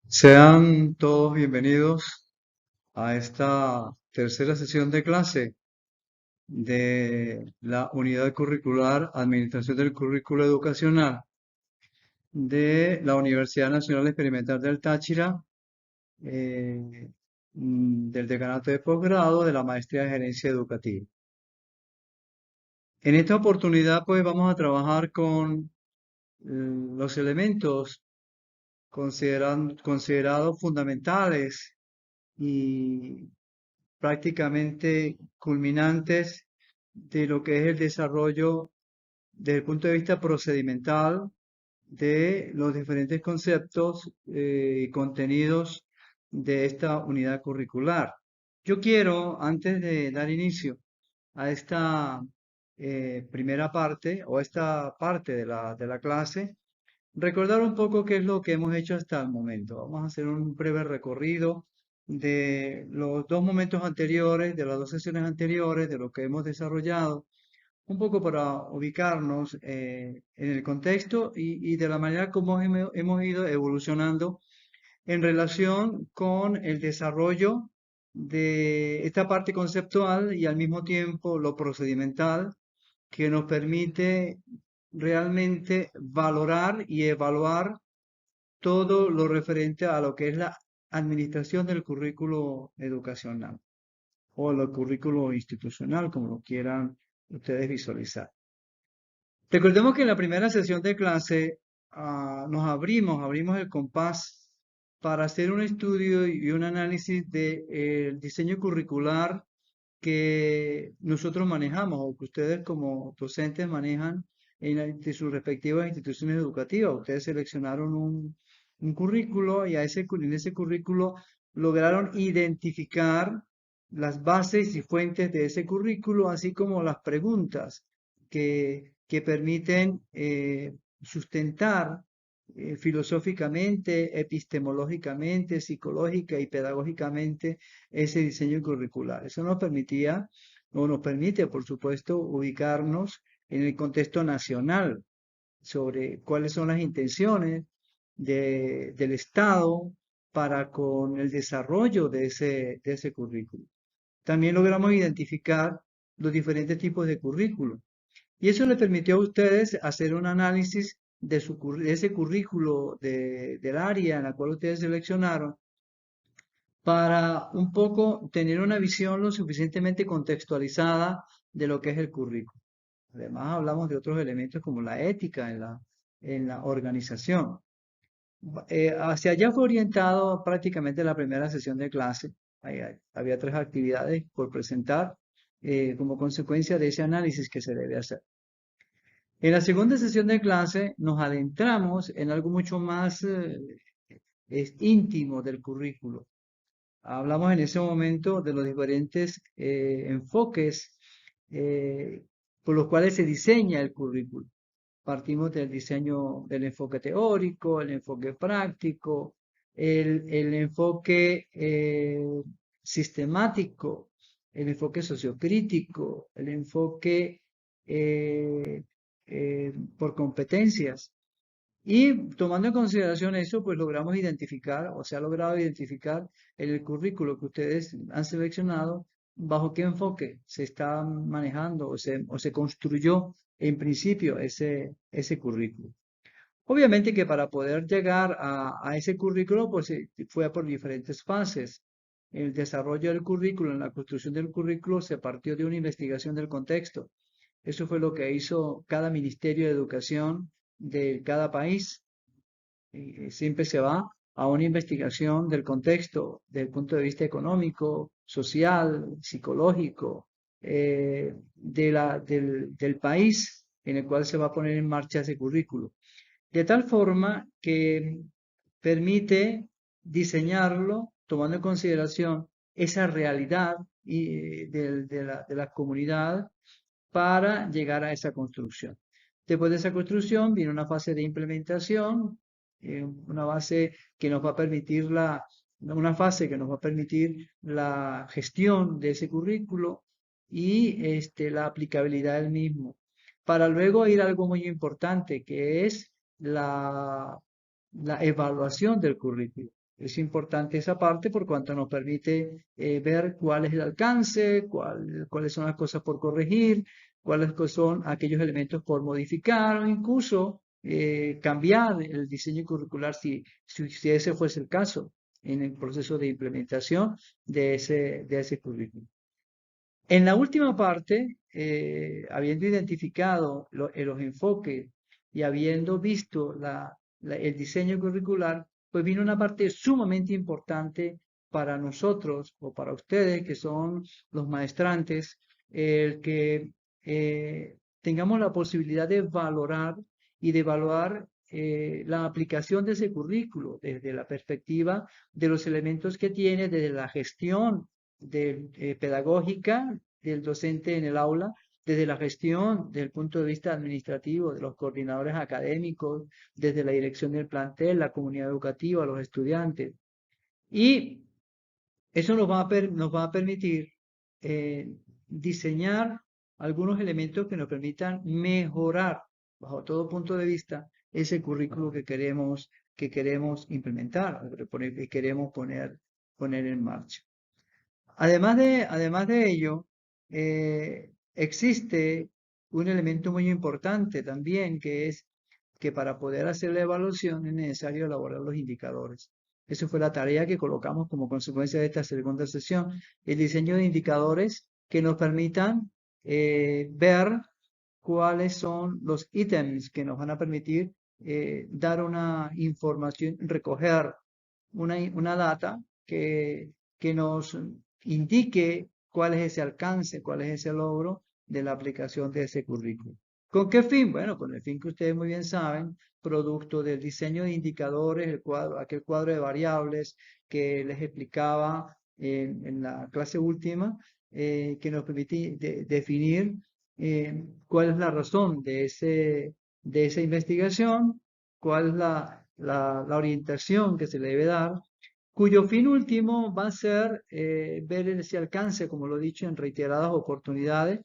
Sean todos bienvenidos a esta tercera sesión de clase de la unidad curricular Administración del Currículo Educacional de la Universidad Nacional Experimental del Táchira, del Decanato de Posgrado de la Maestría de Gerencia Educativa. En esta oportunidad, pues vamos a trabajar con los elementos considerados fundamentales y prácticamente culminantes de lo que es el desarrollo desde el punto de vista procedimental de los diferentes conceptos y contenidos de esta unidad curricular. Yo quiero, antes de dar inicio a esta primera parte o esta parte de la clase, recordar un poco qué es lo que hemos hecho hasta el momento. Vamos a hacer un breve recorrido de los dos momentos anteriores, de las dos sesiones anteriores, de lo que hemos desarrollado, un poco para ubicarnos en el contexto y de la manera como hemos ido evolucionando en relación con el desarrollo de esta parte conceptual y al mismo tiempo lo procedimental que nos permite realmente valorar y evaluar todo lo referente a lo que es la administración del currículo educacional o el currículo institucional, como lo quieran ustedes visualizar. Recordemos que en la primera sesión de clase abrimos el compás para hacer un estudio y un análisis del diseño curricular que nosotros manejamos o que ustedes como docentes manejan de sus respectivas instituciones educativas. Ustedes seleccionaron un currículo y en ese currículo lograron identificar las bases y fuentes de ese currículo, así como las preguntas que permiten sustentar filosóficamente, epistemológicamente, psicológica y pedagógicamente ese diseño curricular. Eso nos permitía, o nos permite, por supuesto, ubicarnos en el contexto nacional sobre cuáles son las intenciones del Estado para con el desarrollo de ese currículo. También logramos identificar los diferentes tipos de currículo. Y eso le permitió a ustedes hacer un análisis de ese currículo del área en la cual ustedes seleccionaron para un poco tener una visión lo suficientemente contextualizada de lo que es el currículo. Además, hablamos de otros elementos como la ética en la organización. Hacia allá fue orientado prácticamente la primera sesión de clase. Había tres actividades por presentar como consecuencia de ese análisis que se debe hacer. En la segunda sesión de clase nos adentramos en algo mucho más íntimo del currículo. Hablamos en ese momento de los diferentes enfoques por los cuales se diseña el currículo. Partimos del diseño del enfoque teórico, el enfoque práctico, el enfoque sistemático, el enfoque sociocrítico, el enfoque eh, por competencias. Y tomando en consideración eso, pues logramos identificar, o se ha logrado identificar en el currículo que ustedes han seleccionado, bajo qué enfoque se está manejando o se construyó en principio ese currículo. Obviamente que para poder llegar a ese currículo, pues fue por diferentes fases. El desarrollo del currículo, en la construcción del currículo, se partió de una investigación del contexto. Eso fue lo que hizo cada Ministerio de Educación de cada país. Siempre se va a una investigación del contexto, desde el punto de vista económico, social, psicológico, del país en el cual se va a poner en marcha ese currículo. De tal forma que permite diseñarlo tomando en consideración esa realidad de la comunidad para llegar a esa construcción. Después de esa construcción viene una fase de implementación, una base que nos va a permitir una fase que nos va a permitir la gestión de ese currículo y la aplicabilidad del mismo. Para luego ir a algo muy importante, que es la evaluación del currículo. Es importante esa parte por cuanto nos permite ver cuál es el alcance, cuáles son las cosas por corregir, son aquellos elementos por modificar o incluso cambiar el diseño curricular si ese fuese el caso en el proceso de implementación de ese currículum. En la última parte, habiendo identificado los enfoques y habiendo visto el diseño curricular, pues vino una parte sumamente importante para nosotros o para ustedes que son los maestrantes, el que tengamos la posibilidad de valorar y de evaluar la aplicación de ese currículo desde la perspectiva de los elementos que tiene, desde la gestión pedagógica del docente en el aula, desde la gestión, desde el punto de vista administrativo, de los coordinadores académicos, desde la dirección del plantel, la comunidad educativa, los estudiantes. Y eso nos va a permitir diseñar algunos elementos que nos permitan mejorar, bajo todo punto de vista, ese currículo que queremos implementar, que queremos poner en marcha. Además de ello, existe un elemento muy importante también, que es que para poder hacer la evaluación es necesario elaborar los indicadores. Esa fue la tarea que colocamos como consecuencia de esta segunda sesión, el diseño de indicadores que nos permitan ver cuáles son los ítems que nos van a permitir dar una información, recoger una data que nos indique cuál es ese alcance, cuál es ese logro de la aplicación de ese currículo. ¿Con qué fin? Bueno, con el fin que ustedes muy bien saben, producto del diseño de indicadores, aquel cuadro de variables que les explicaba en la clase última, que nos permite definir cuál es la razón de esa investigación, cuál es la orientación que se le debe dar, cuyo fin último va a ser ver ese alcance, como lo he dicho en reiteradas oportunidades,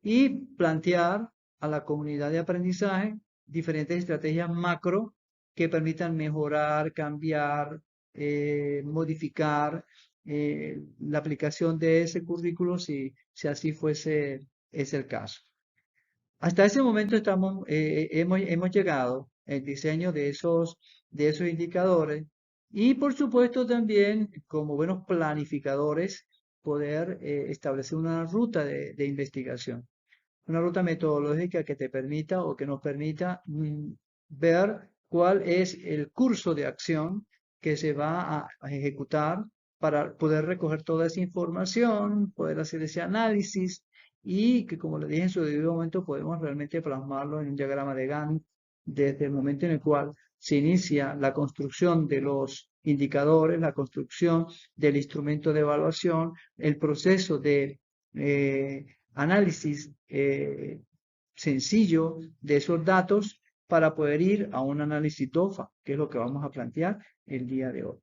y plantear a la comunidad de aprendizaje diferentes estrategias macro que permitan mejorar, cambiar, modificar la aplicación de ese currículo si así fuese es el caso. Hasta ese momento hemos llegado al diseño de esos indicadores y por supuesto también como buenos planificadores poder establecer una ruta de investigación, una ruta metodológica que te permita o que nos permita ver cuál es el curso de acción que se va a ejecutar para poder recoger toda esa información, poder hacer ese análisis y que, como le dije en su debido momento, podemos realmente plasmarlo en un diagrama de Gantt desde el momento en el cual se inicia la construcción de los indicadores, la construcción del instrumento de evaluación, el proceso de análisis sencillo de esos datos para poder ir a un análisis DOFA, que es lo que vamos a plantear el día de hoy.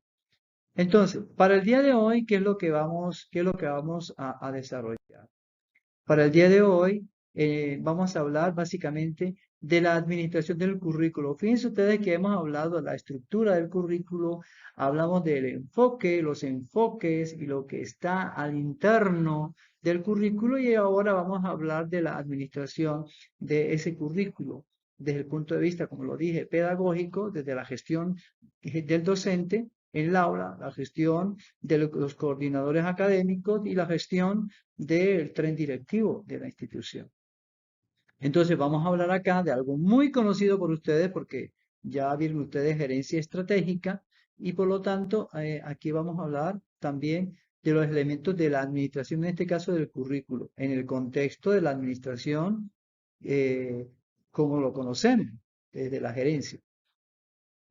Entonces, para el día de hoy, ¿qué es lo que vamos a desarrollar? Para el día de hoy vamos a hablar básicamente de la administración del currículo. Fíjense ustedes que hemos hablado de la estructura del currículo, hablamos del enfoque, los enfoques y lo que está al interno del currículo y ahora vamos a hablar de la administración de ese currículo desde el punto de vista, como lo dije, pedagógico, desde la gestión del docente en el aula, la gestión de los coordinadores académicos y la gestión del tren directivo de la institución. Entonces vamos a hablar acá de algo muy conocido por ustedes porque ya vieron ustedes gerencia estratégica y por lo tanto aquí vamos a hablar también de los elementos de la administración, en este caso del currículo, en el contexto de la administración como lo conocemos desde la gerencia.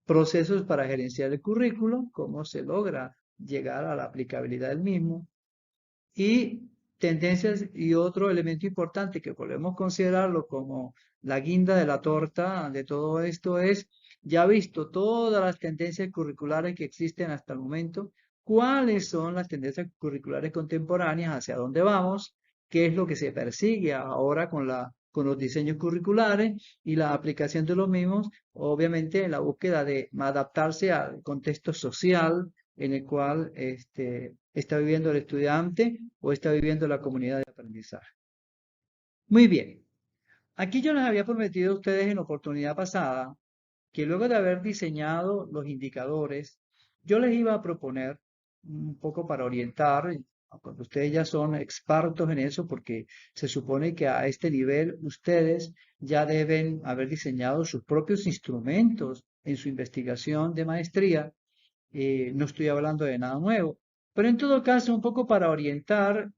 Procesos para gerenciar el currículo, cómo se logra llegar a la aplicabilidad del mismo y tendencias y otro elemento importante que podemos considerarlo como la guinda de la torta de todo esto es, ya visto todas las tendencias curriculares que existen hasta el momento, cuáles son las tendencias curriculares contemporáneas, hacia dónde vamos, qué es lo que se persigue ahora con los diseños curriculares y la aplicación de los mismos, obviamente en la búsqueda de adaptarse al contexto social, en el cual está viviendo el estudiante o está viviendo la comunidad de aprendizaje. Muy bien. Aquí yo les había prometido a ustedes en la oportunidad pasada que luego de haber diseñado los indicadores, yo les iba a proponer un poco para orientar, cuando ustedes ya son expertos en eso, porque se supone que a este nivel ustedes ya deben haber diseñado sus propios instrumentos en su investigación de maestría. No estoy hablando de nada nuevo, pero en todo caso un poco para orientar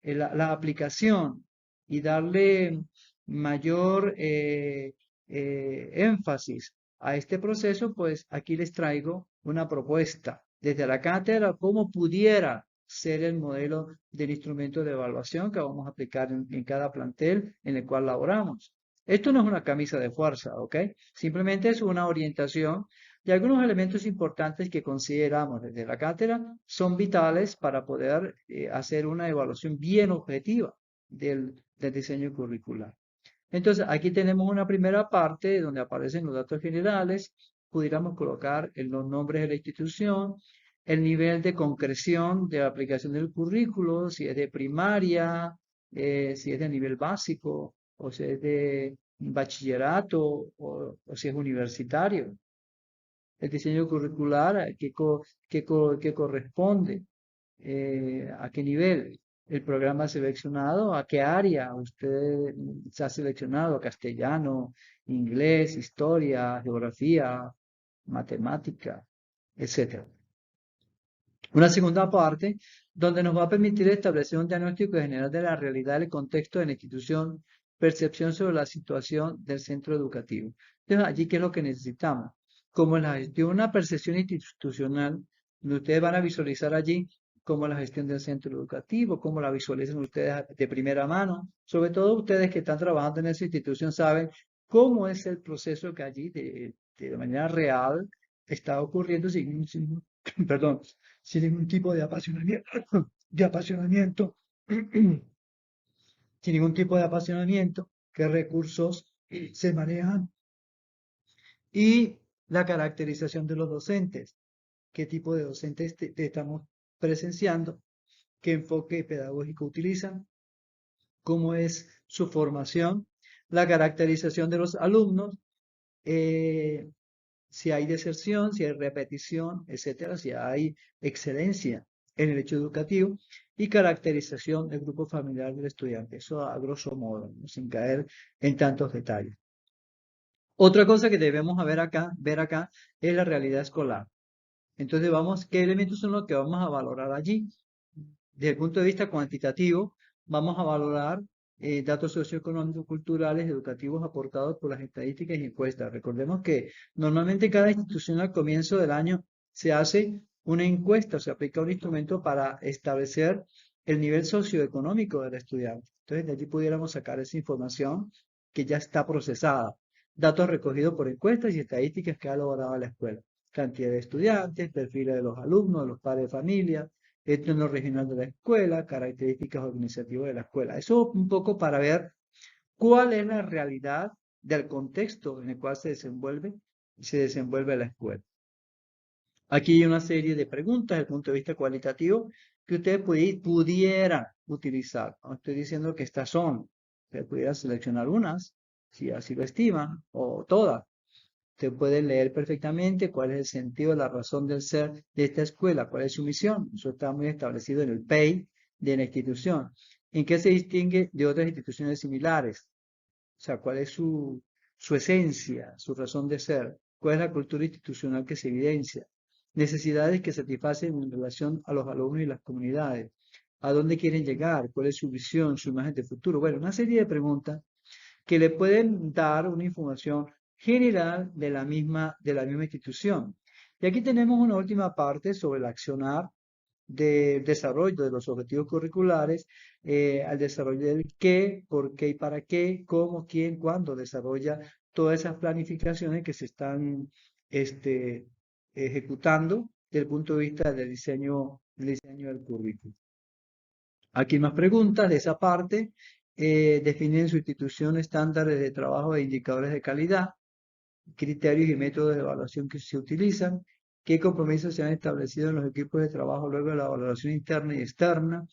la aplicación y darle mayor énfasis a este proceso, pues aquí les traigo una propuesta desde la cátedra, cómo pudiera ser el modelo del instrumento de evaluación que vamos a aplicar en cada plantel en el cual laboramos. Esto no es una camisa de fuerza, ¿ok? Simplemente es una orientación y algunos elementos importantes que consideramos desde la cátedra son vitales para poder hacer una evaluación bien objetiva del diseño curricular. Entonces, aquí tenemos una primera parte donde aparecen los datos generales. Pudiéramos colocar los nombres de la institución, el nivel de concreción de la aplicación del currículo, si es de primaria, si es de nivel básico, o si es de bachillerato, o si es universitario. El diseño curricular, qué corresponde, a qué nivel, el programa seleccionado, a qué área usted se ha seleccionado, castellano, inglés, historia, geografía, matemática, etcétera. Una segunda parte donde nos va a permitir establecer un diagnóstico general de la realidad del contexto de la institución, percepción sobre la situación del centro educativo. Entonces, allí, ¿qué es lo que necesitamos? Como en la gestión, una percepción institucional, donde ustedes van a visualizar allí cómo la gestión del centro educativo, cómo la visualizan ustedes de primera mano. Sobre todo ustedes que están trabajando en esa institución saben cómo es el proceso que allí de manera real está ocurriendo perdón, sin ningún tipo de apasionamiento, sin ningún tipo de apasionamiento, qué recursos se manejan y la caracterización de los docentes, qué tipo de docentes te estamos presenciando, qué enfoque pedagógico utilizan, cómo es su formación, la caracterización de los alumnos, eh, si hay deserción, si hay repetición, etcétera, si hay excelencia en el hecho educativo y caracterización del grupo familiar del estudiante. Eso a grosso modo, ¿no? Sin caer en tantos detalles. Otra cosa que debemos ver acá es la realidad escolar. Entonces vamos, ¿qué elementos son los que vamos a valorar allí? Desde el punto de vista cuantitativo, vamos a valorar datos socioeconómicos, culturales, educativos aportados por las estadísticas y encuestas. Recordemos que normalmente cada institución al comienzo del año se hace una encuesta, se aplica un instrumento para establecer el nivel socioeconómico del estudiante. Entonces, de allí pudiéramos sacar esa información que ya está procesada. Datos recogidos por encuestas y estadísticas que ha elaborado la escuela. Cantidad de estudiantes, perfiles de los alumnos, de los padres de familia, entorno regional de la escuela, características organizativas de la escuela. Eso un poco para ver cuál es la realidad del contexto en el cual se desenvuelve la escuela. Aquí hay una serie de preguntas desde el punto de vista cualitativo que ustedes pudieran utilizar. No estoy diciendo que estas son, ustedes pudieran seleccionar unas, si así lo estiman, o todas. Usted puede leer perfectamente cuál es el sentido, la razón del ser de esta escuela, cuál es su misión. Eso está muy establecido en el PEI de la institución. ¿En qué se distingue de otras instituciones similares? O sea, cuál es su esencia, su razón de ser, cuál es la cultura institucional que se evidencia, necesidades que satisfacen en relación a los alumnos y las comunidades, a dónde quieren llegar, cuál es su visión, su imagen de futuro. Bueno, una serie de preguntas que le pueden dar una información general de la misma institución. Y aquí tenemos una última parte sobre el accionar del desarrollo de los objetivos curriculares, al desarrollo del qué, por qué y para qué, cómo, quién, cuándo desarrolla todas esas planificaciones que se están ejecutando desde el punto de vista del diseño del currículo. Aquí más preguntas de esa parte. Definen su institución estándares de trabajo e indicadores de calidad, criterios y métodos de evaluación que se utilizan, qué compromisos se han establecido en los equipos de trabajo luego de la valoración interna y externa,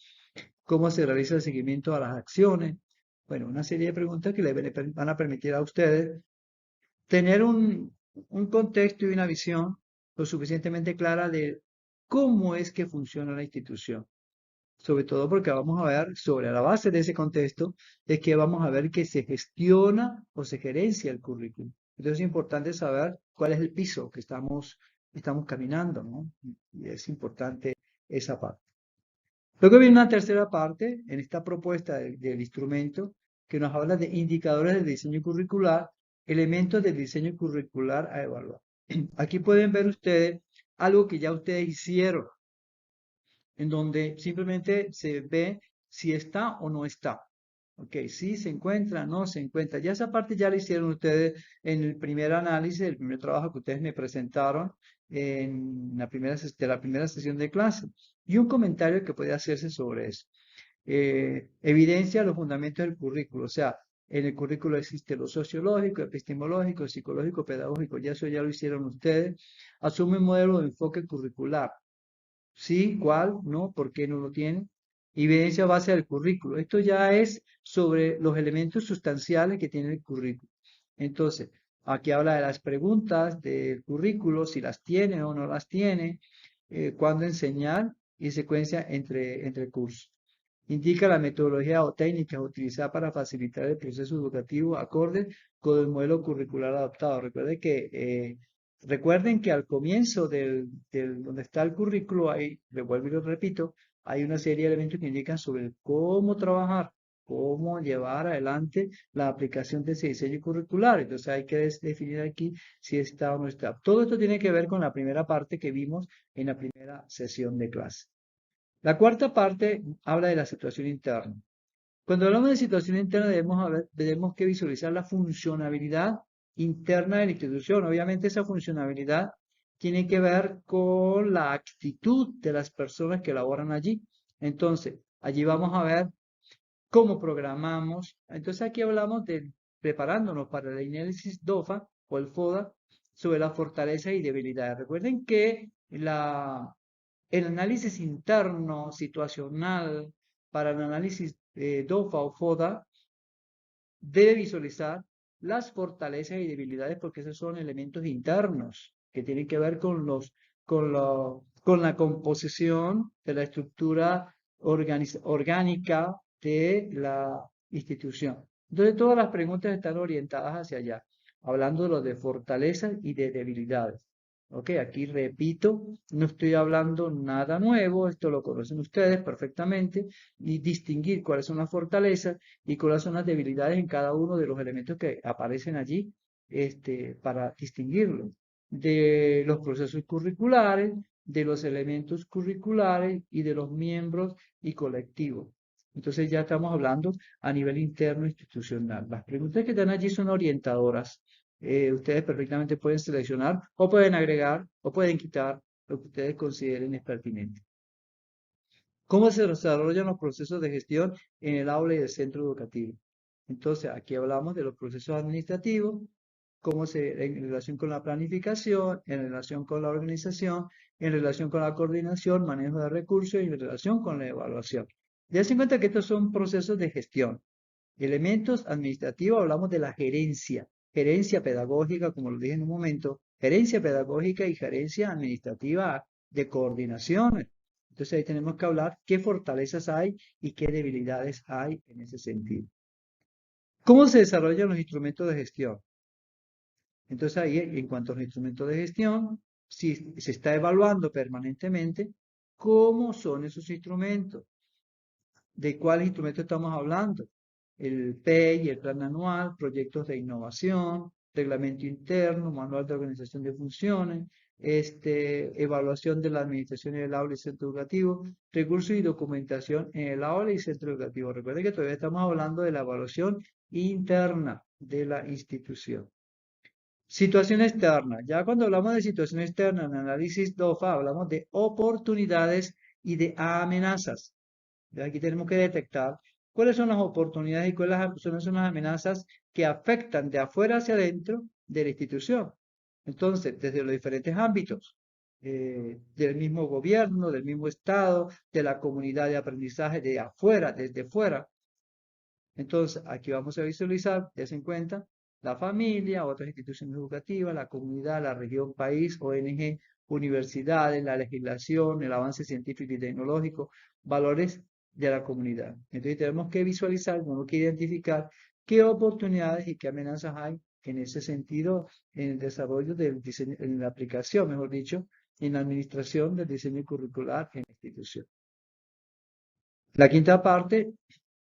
cómo se realiza el seguimiento a las acciones. Bueno, una serie de preguntas que van a permitir a ustedes tener un contexto y una visión lo suficientemente clara de cómo es que funciona la institución. Sobre todo porque vamos a ver, sobre la base de ese contexto, es que vamos a ver que se gestiona o se gerencia el currículum. Entonces es importante saber cuál es el piso que estamos caminando, ¿no? Y es importante esa parte. Luego viene una tercera parte en esta propuesta del instrumento que nos habla de indicadores del diseño curricular, elementos del diseño curricular a evaluar. Aquí pueden ver ustedes algo que ya ustedes hicieron, en donde simplemente se ve si está o no está. Ok, si se encuentra, no se encuentra. Ya esa parte ya la hicieron ustedes en el primer análisis, el primer trabajo que ustedes me presentaron en la primera sesión de clase. Y un comentario que puede hacerse sobre eso. Evidencia los fundamentos del currículo, o sea, en el currículo existe lo sociológico, epistemológico, psicológico, pedagógico, ya eso ya lo hicieron ustedes. Asume un modelo de enfoque curricular. ¿Sí? ¿Cuál? ¿No? ¿Por qué no lo tiene? Evidencia base del currículo. Esto ya es sobre los elementos sustanciales que tiene el currículo. Entonces, aquí habla de las preguntas del currículo, si las tiene o no las tiene, cuándo enseñar y secuencia entre cursos. Indica la metodología o técnicas utilizadas para facilitar el proceso educativo acorde con el modelo curricular adoptado. Recuerden que al comienzo donde está el currículo, ahí, le vuelvo y lo repito, hay una serie de elementos que indican sobre cómo trabajar, cómo llevar adelante la aplicación de ese diseño curricular. Entonces hay que definir aquí si está o no está. Todo esto tiene que ver con la primera parte que vimos en la primera sesión de clase. La cuarta parte habla de la situación interna. Cuando hablamos de situación interna debemos que visualizar la funcionabilidad interna de la institución. Obviamente esa funcionabilidad tiene que ver con la actitud de las personas que laboran allí. Entonces, allí vamos a ver cómo programamos. Entonces aquí hablamos de preparándonos para el análisis DOFA o el FODA sobre las fortalezas y debilidades. Recuerden que el análisis interno situacional para el análisis DOFA o FODA debe visualizar las fortalezas y debilidades porque esos son elementos internos que tienen que ver con la composición de la estructura orgánica de la institución. Entonces todas las preguntas están orientadas hacia allá, hablando de lo de fortalezas y de debilidades. Ok, aquí repito, no estoy hablando nada nuevo, esto lo conocen ustedes perfectamente, y distinguir cuáles son las fortalezas y cuáles son las debilidades en cada uno de los elementos que aparecen allí, para distinguirlo de los procesos curriculares, de los elementos curriculares y de los miembros y colectivos. Entonces ya estamos hablando a nivel interno institucional. Las preguntas que están allí son orientadoras. Ustedes perfectamente pueden seleccionar o pueden agregar o pueden quitar lo que ustedes consideren es pertinente. ¿Cómo se desarrollan los procesos de gestión en el aula y el centro educativo? Entonces, aquí hablamos de los procesos administrativos, en relación con la planificación, en relación con la organización, en relación con la coordinación, manejo de recursos y en relación con la evaluación. Dense en cuenta que estos son procesos de gestión. Elementos administrativos, hablamos de la gerencia pedagógica, como lo dije en un momento, gerencia pedagógica y gerencia administrativa de coordinación. Entonces ahí tenemos que hablar qué fortalezas hay y qué debilidades hay en ese sentido. ¿Cómo se desarrollan los instrumentos de gestión? Entonces ahí, en cuanto a los instrumentos de gestión, si se está evaluando permanentemente cómo son esos instrumentos, de cuáles instrumentos estamos hablando. El PEI, el plan anual, proyectos de innovación, reglamento interno, manual de organización de funciones, evaluación de la administración en el aula y centro educativo, recursos y documentación en el aula y centro educativo. Recuerden que todavía estamos hablando de la evaluación interna de la institución. Situación externa. Ya cuando hablamos de situación externa en análisis DOFA, hablamos de oportunidades y de amenazas. Aquí tenemos que detectar cuáles son las oportunidades y cuáles son las amenazas que afectan de afuera hacia adentro de la institución. Entonces, desde los diferentes ámbitos, del mismo gobierno, del mismo estado, de la comunidad de aprendizaje de afuera, desde fuera. Entonces, aquí vamos a visualizar, des en cuenta, la familia, otras instituciones educativas, la comunidad, la región, país, ONG, universidades, la legislación, el avance científico y tecnológico, valores de la comunidad. Entonces, tenemos que visualizar, tenemos que identificar qué oportunidades y qué amenazas hay en ese sentido en el desarrollo del diseño, en la aplicación, mejor dicho, en la administración del diseño curricular en la institución. La quinta parte,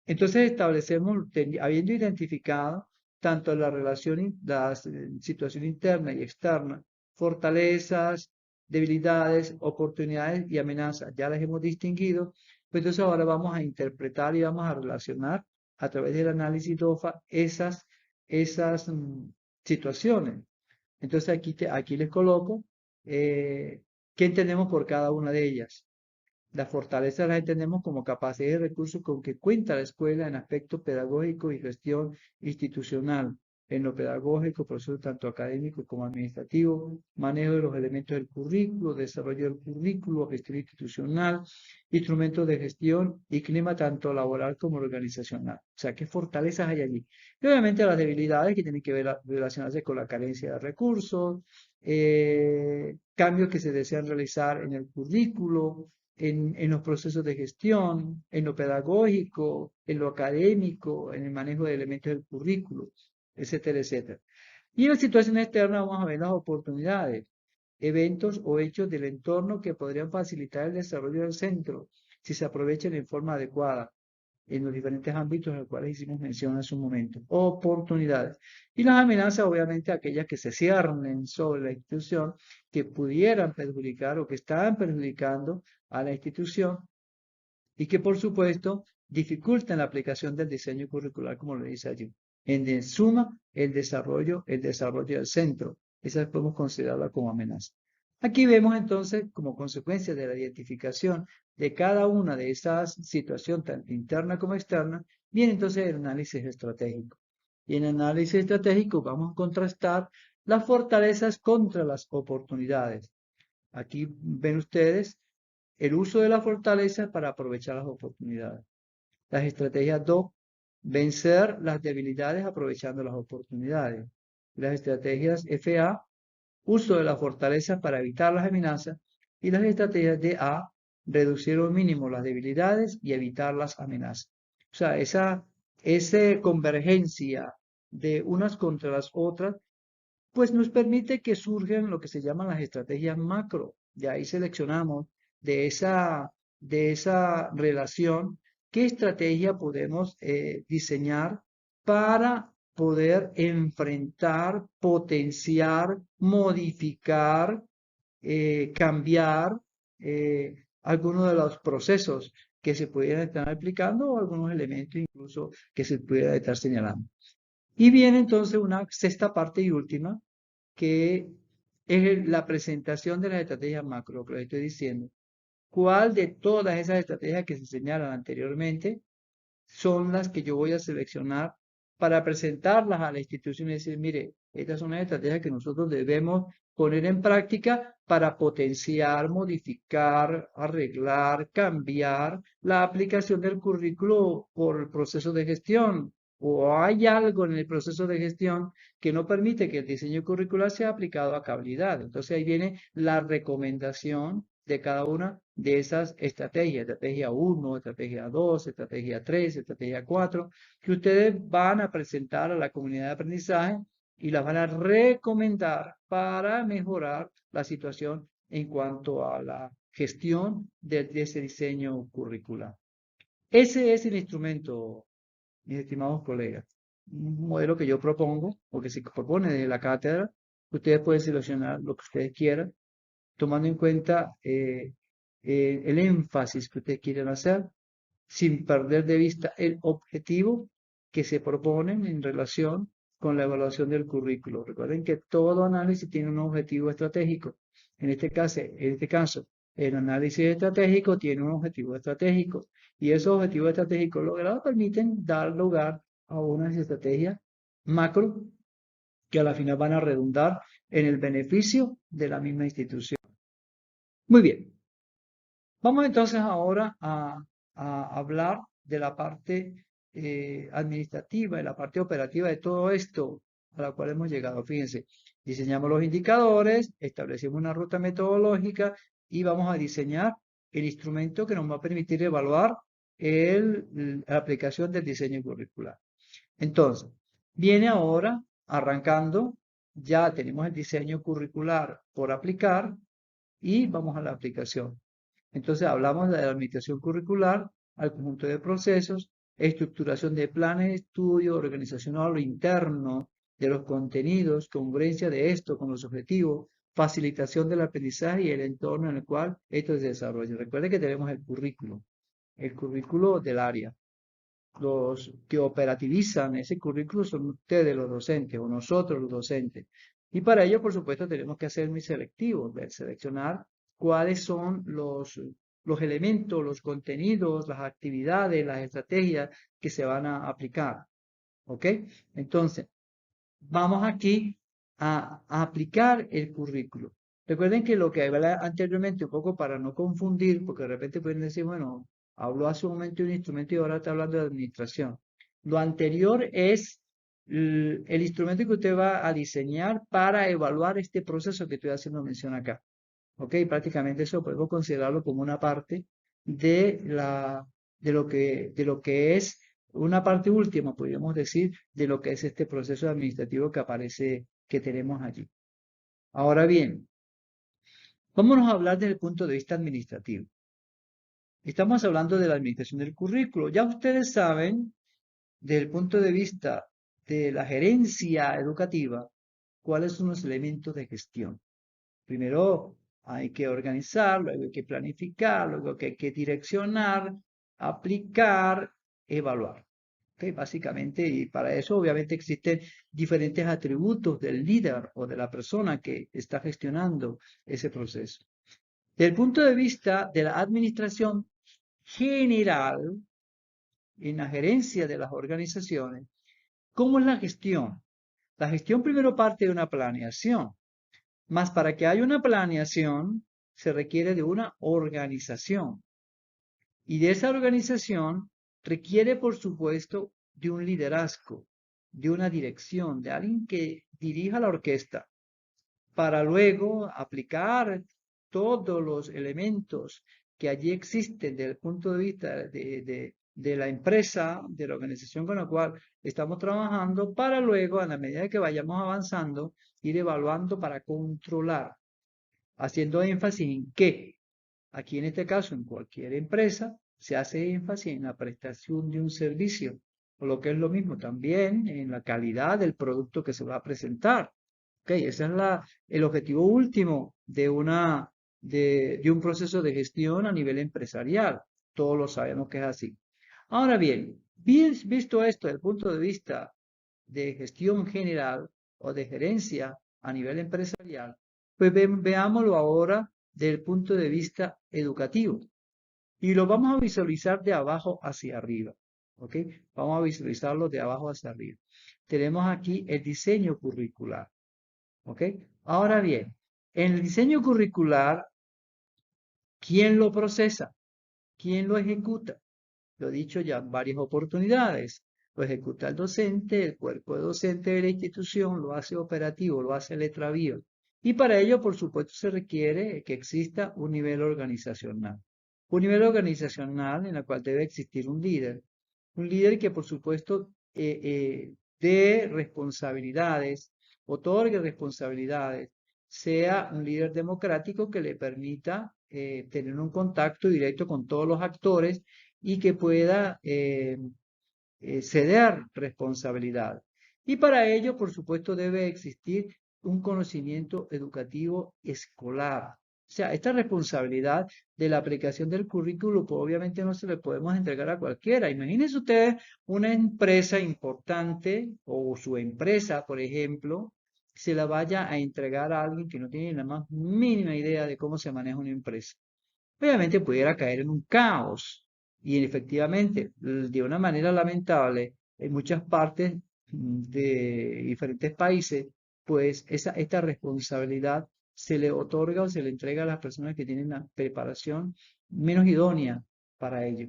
entonces establecemos, habiendo identificado tanto la relación, la situación interna y externa, fortalezas, debilidades, oportunidades y amenazas, ya las hemos distinguido, pues entonces ahora vamos a interpretar y vamos a relacionar a través del análisis DOFA esas situaciones. Entonces aquí les coloco qué entendemos por cada una de ellas. Las fortalezas las entendemos como capacidad y recursos con que cuenta la escuela en aspectos pedagógicos y gestión institucional. En lo pedagógico, proceso tanto académico como administrativo, manejo de los elementos del currículo, desarrollo del currículo, gestión institucional, instrumentos de gestión y clima tanto laboral como organizacional. O sea, ¿qué fortalezas hay allí? Y obviamente las debilidades que tienen que ver, relacionarse con la carencia de recursos, cambios que se desean realizar en el currículo, en los procesos de gestión, en lo pedagógico, en lo académico, en el manejo de elementos del currículo, etcétera, etcétera. Y en la situación externa vamos a ver las oportunidades, eventos o hechos del entorno que podrían facilitar el desarrollo del centro si se aprovechan en forma adecuada en los diferentes ámbitos a los cuales hicimos mención hace un momento. Oportunidades. Y las amenazas, obviamente, aquellas que se ciernen sobre la institución, que pudieran perjudicar o que están perjudicando a la institución y que, por supuesto, dificultan la aplicación del diseño curricular, como lo dice allí. En suma, el desarrollo del centro. Esas podemos considerarla como amenaza. Aquí vemos entonces, como consecuencia de la identificación de cada una de esas situaciones, tanto interna como externa, viene entonces el análisis estratégico. Y en el análisis estratégico vamos a contrastar las fortalezas contra las oportunidades. Aquí ven ustedes el uso de la fortaleza para aprovechar las oportunidades. Las estrategias DOC, vencer las debilidades aprovechando las oportunidades. Las estrategias FA, uso de la fortaleza para evitar las amenazas. Y las estrategias DA, reducir al mínimo las debilidades y evitar las amenazas. O sea, esa convergencia de unas contra las otras, pues nos permite que surjan lo que se llaman las estrategias macro. De ahí seleccionamos de esa relación qué estrategia podemos diseñar para poder enfrentar, potenciar, modificar, cambiar algunos de los procesos que se pudieran estar aplicando o algunos elementos incluso que se pudiera estar señalando. Y viene entonces una sexta parte y última, que es la presentación de las estrategias macro, que les estoy diciendo. ¿Cuál de todas esas estrategias que se señalan anteriormente son las que yo voy a seleccionar para presentarlas a la institución y decir, mire, estas son las estrategias que nosotros debemos poner en práctica para potenciar, modificar, arreglar, cambiar la aplicación del currículo por el proceso de gestión? ¿O hay algo en el proceso de gestión que no permite que el diseño curricular sea aplicado a cabalidad? Entonces ahí viene la recomendación de cada una de esas estrategias, estrategia 1, estrategia 2, estrategia 3, estrategia 4, que ustedes van a presentar a la comunidad de aprendizaje y las van a recomendar para mejorar la situación en cuanto a la gestión de ese diseño curricular. Ese es el instrumento, mis estimados colegas. Un modelo que yo propongo, o que se propone desde la cátedra. Ustedes pueden seleccionar lo que ustedes quieran, tomando en cuenta el énfasis que ustedes quieren hacer, sin perder de vista el objetivo que se proponen en relación con la evaluación del currículo. Recuerden que todo análisis tiene un objetivo estratégico. En este caso, el análisis estratégico tiene un objetivo estratégico y esos objetivos estratégicos logrados permiten dar lugar a unas estrategias macro que a la final van a redundar en el beneficio de la misma institución. Muy bien. Vamos entonces ahora a hablar de la parte administrativa, de la parte operativa de todo esto a la cual hemos llegado. Fíjense, diseñamos los indicadores, establecimos una ruta metodológica y vamos a diseñar el instrumento que nos va a permitir evaluar la aplicación del diseño curricular. Entonces, viene ahora arrancando, ya tenemos el diseño curricular por aplicar y vamos a la aplicación. Entonces hablamos de la administración curricular al conjunto de procesos, estructuración de planes de estudio, organizacional o interno de los contenidos, congruencia de esto con los objetivos, facilitación del aprendizaje y el entorno en el cual esto se desarrolla. Recuerden que tenemos el currículo del área. Los que operativizan ese currículo son ustedes los docentes o nosotros los docentes. Y para ello, por supuesto, tenemos que hacer muy selectivos, seleccionar cuáles son los elementos, los contenidos, las actividades, las estrategias que se van a aplicar. ¿Ok? Entonces, vamos aquí a aplicar el currículo. Recuerden que lo que hablé anteriormente, un poco para no confundir, porque de repente pueden decir, bueno, habló hace un momento de un instrumento y ahora está hablando de administración. Lo anterior es el instrumento que usted va a diseñar para evaluar este proceso que estoy haciendo mención acá. ¿Ok? Prácticamente eso podemos considerarlo como una parte de lo que es una parte última, podríamos decir, de lo que es este proceso administrativo que aparece, que tenemos allí. Ahora bien, vámonos a hablar desde el punto de vista administrativo. Estamos hablando de la administración del currículo. Ya ustedes saben, desde el punto de vista de la gerencia educativa, cuáles son los elementos de gestión. Primero hay que organizar, luego hay que planificar, luego hay que direccionar, aplicar, evaluar. ¿Okay? Básicamente, y para eso obviamente existen diferentes atributos del líder o de la persona que está gestionando ese proceso. Desde el punto de vista de la administración general, en la gerencia de las organizaciones, ¿cómo es la gestión? La gestión primero parte de una planeación. Más para que haya una planeación, se requiere de una organización. Y de esa organización requiere, por supuesto, de un liderazgo, de una dirección, de alguien que dirija la orquesta, para luego aplicar todos los elementos que allí existen desde el punto de vista de la empresa, de la organización con la cual estamos trabajando, para luego, a la medida que vayamos avanzando, ir evaluando para controlar, haciendo énfasis en que, aquí en este caso, en cualquier empresa, se hace énfasis en la prestación de un servicio, o lo que es lo mismo también en la calidad del producto que se va a presentar. Okay, ese es el objetivo último de un proceso de gestión a nivel empresarial. Todos lo sabemos que es así. Ahora bien, visto esto desde el punto de vista de gestión general o de gerencia a nivel empresarial, pues veámoslo ahora desde el punto de vista educativo. Y lo vamos a visualizar de abajo hacia arriba. ¿Ok? Vamos a visualizarlo de abajo hacia arriba. Tenemos aquí el diseño curricular. ¿Ok? Ahora bien, en el diseño curricular, ¿quién lo procesa? ¿Quién lo ejecuta? Lo he dicho ya en varias oportunidades. Lo ejecuta el docente, el cuerpo de docente de la institución, lo hace operativo, lo hace letra viva. Y para ello, por supuesto, se requiere que exista un nivel organizacional. Un nivel organizacional en el cual debe existir un líder. Un líder que, por supuesto, dé responsabilidades, otorgue responsabilidades, sea un líder democrático que le permita tener un contacto directo con todos los actores y que pueda ceder responsabilidad. Y para ello, por supuesto, debe existir un conocimiento educativo escolar. O sea, esta responsabilidad de la aplicación del currículo, pues obviamente no se le podemos entregar a cualquiera. Imagínense ustedes una empresa importante o su empresa, por ejemplo, se la vaya a entregar a alguien que no tiene la más mínima idea de cómo se maneja una empresa. Obviamente pudiera caer en un caos. Y efectivamente, de una manera lamentable, en muchas partes de diferentes países, pues esta responsabilidad se le otorga o se le entrega a las personas que tienen la preparación menos idónea para ello.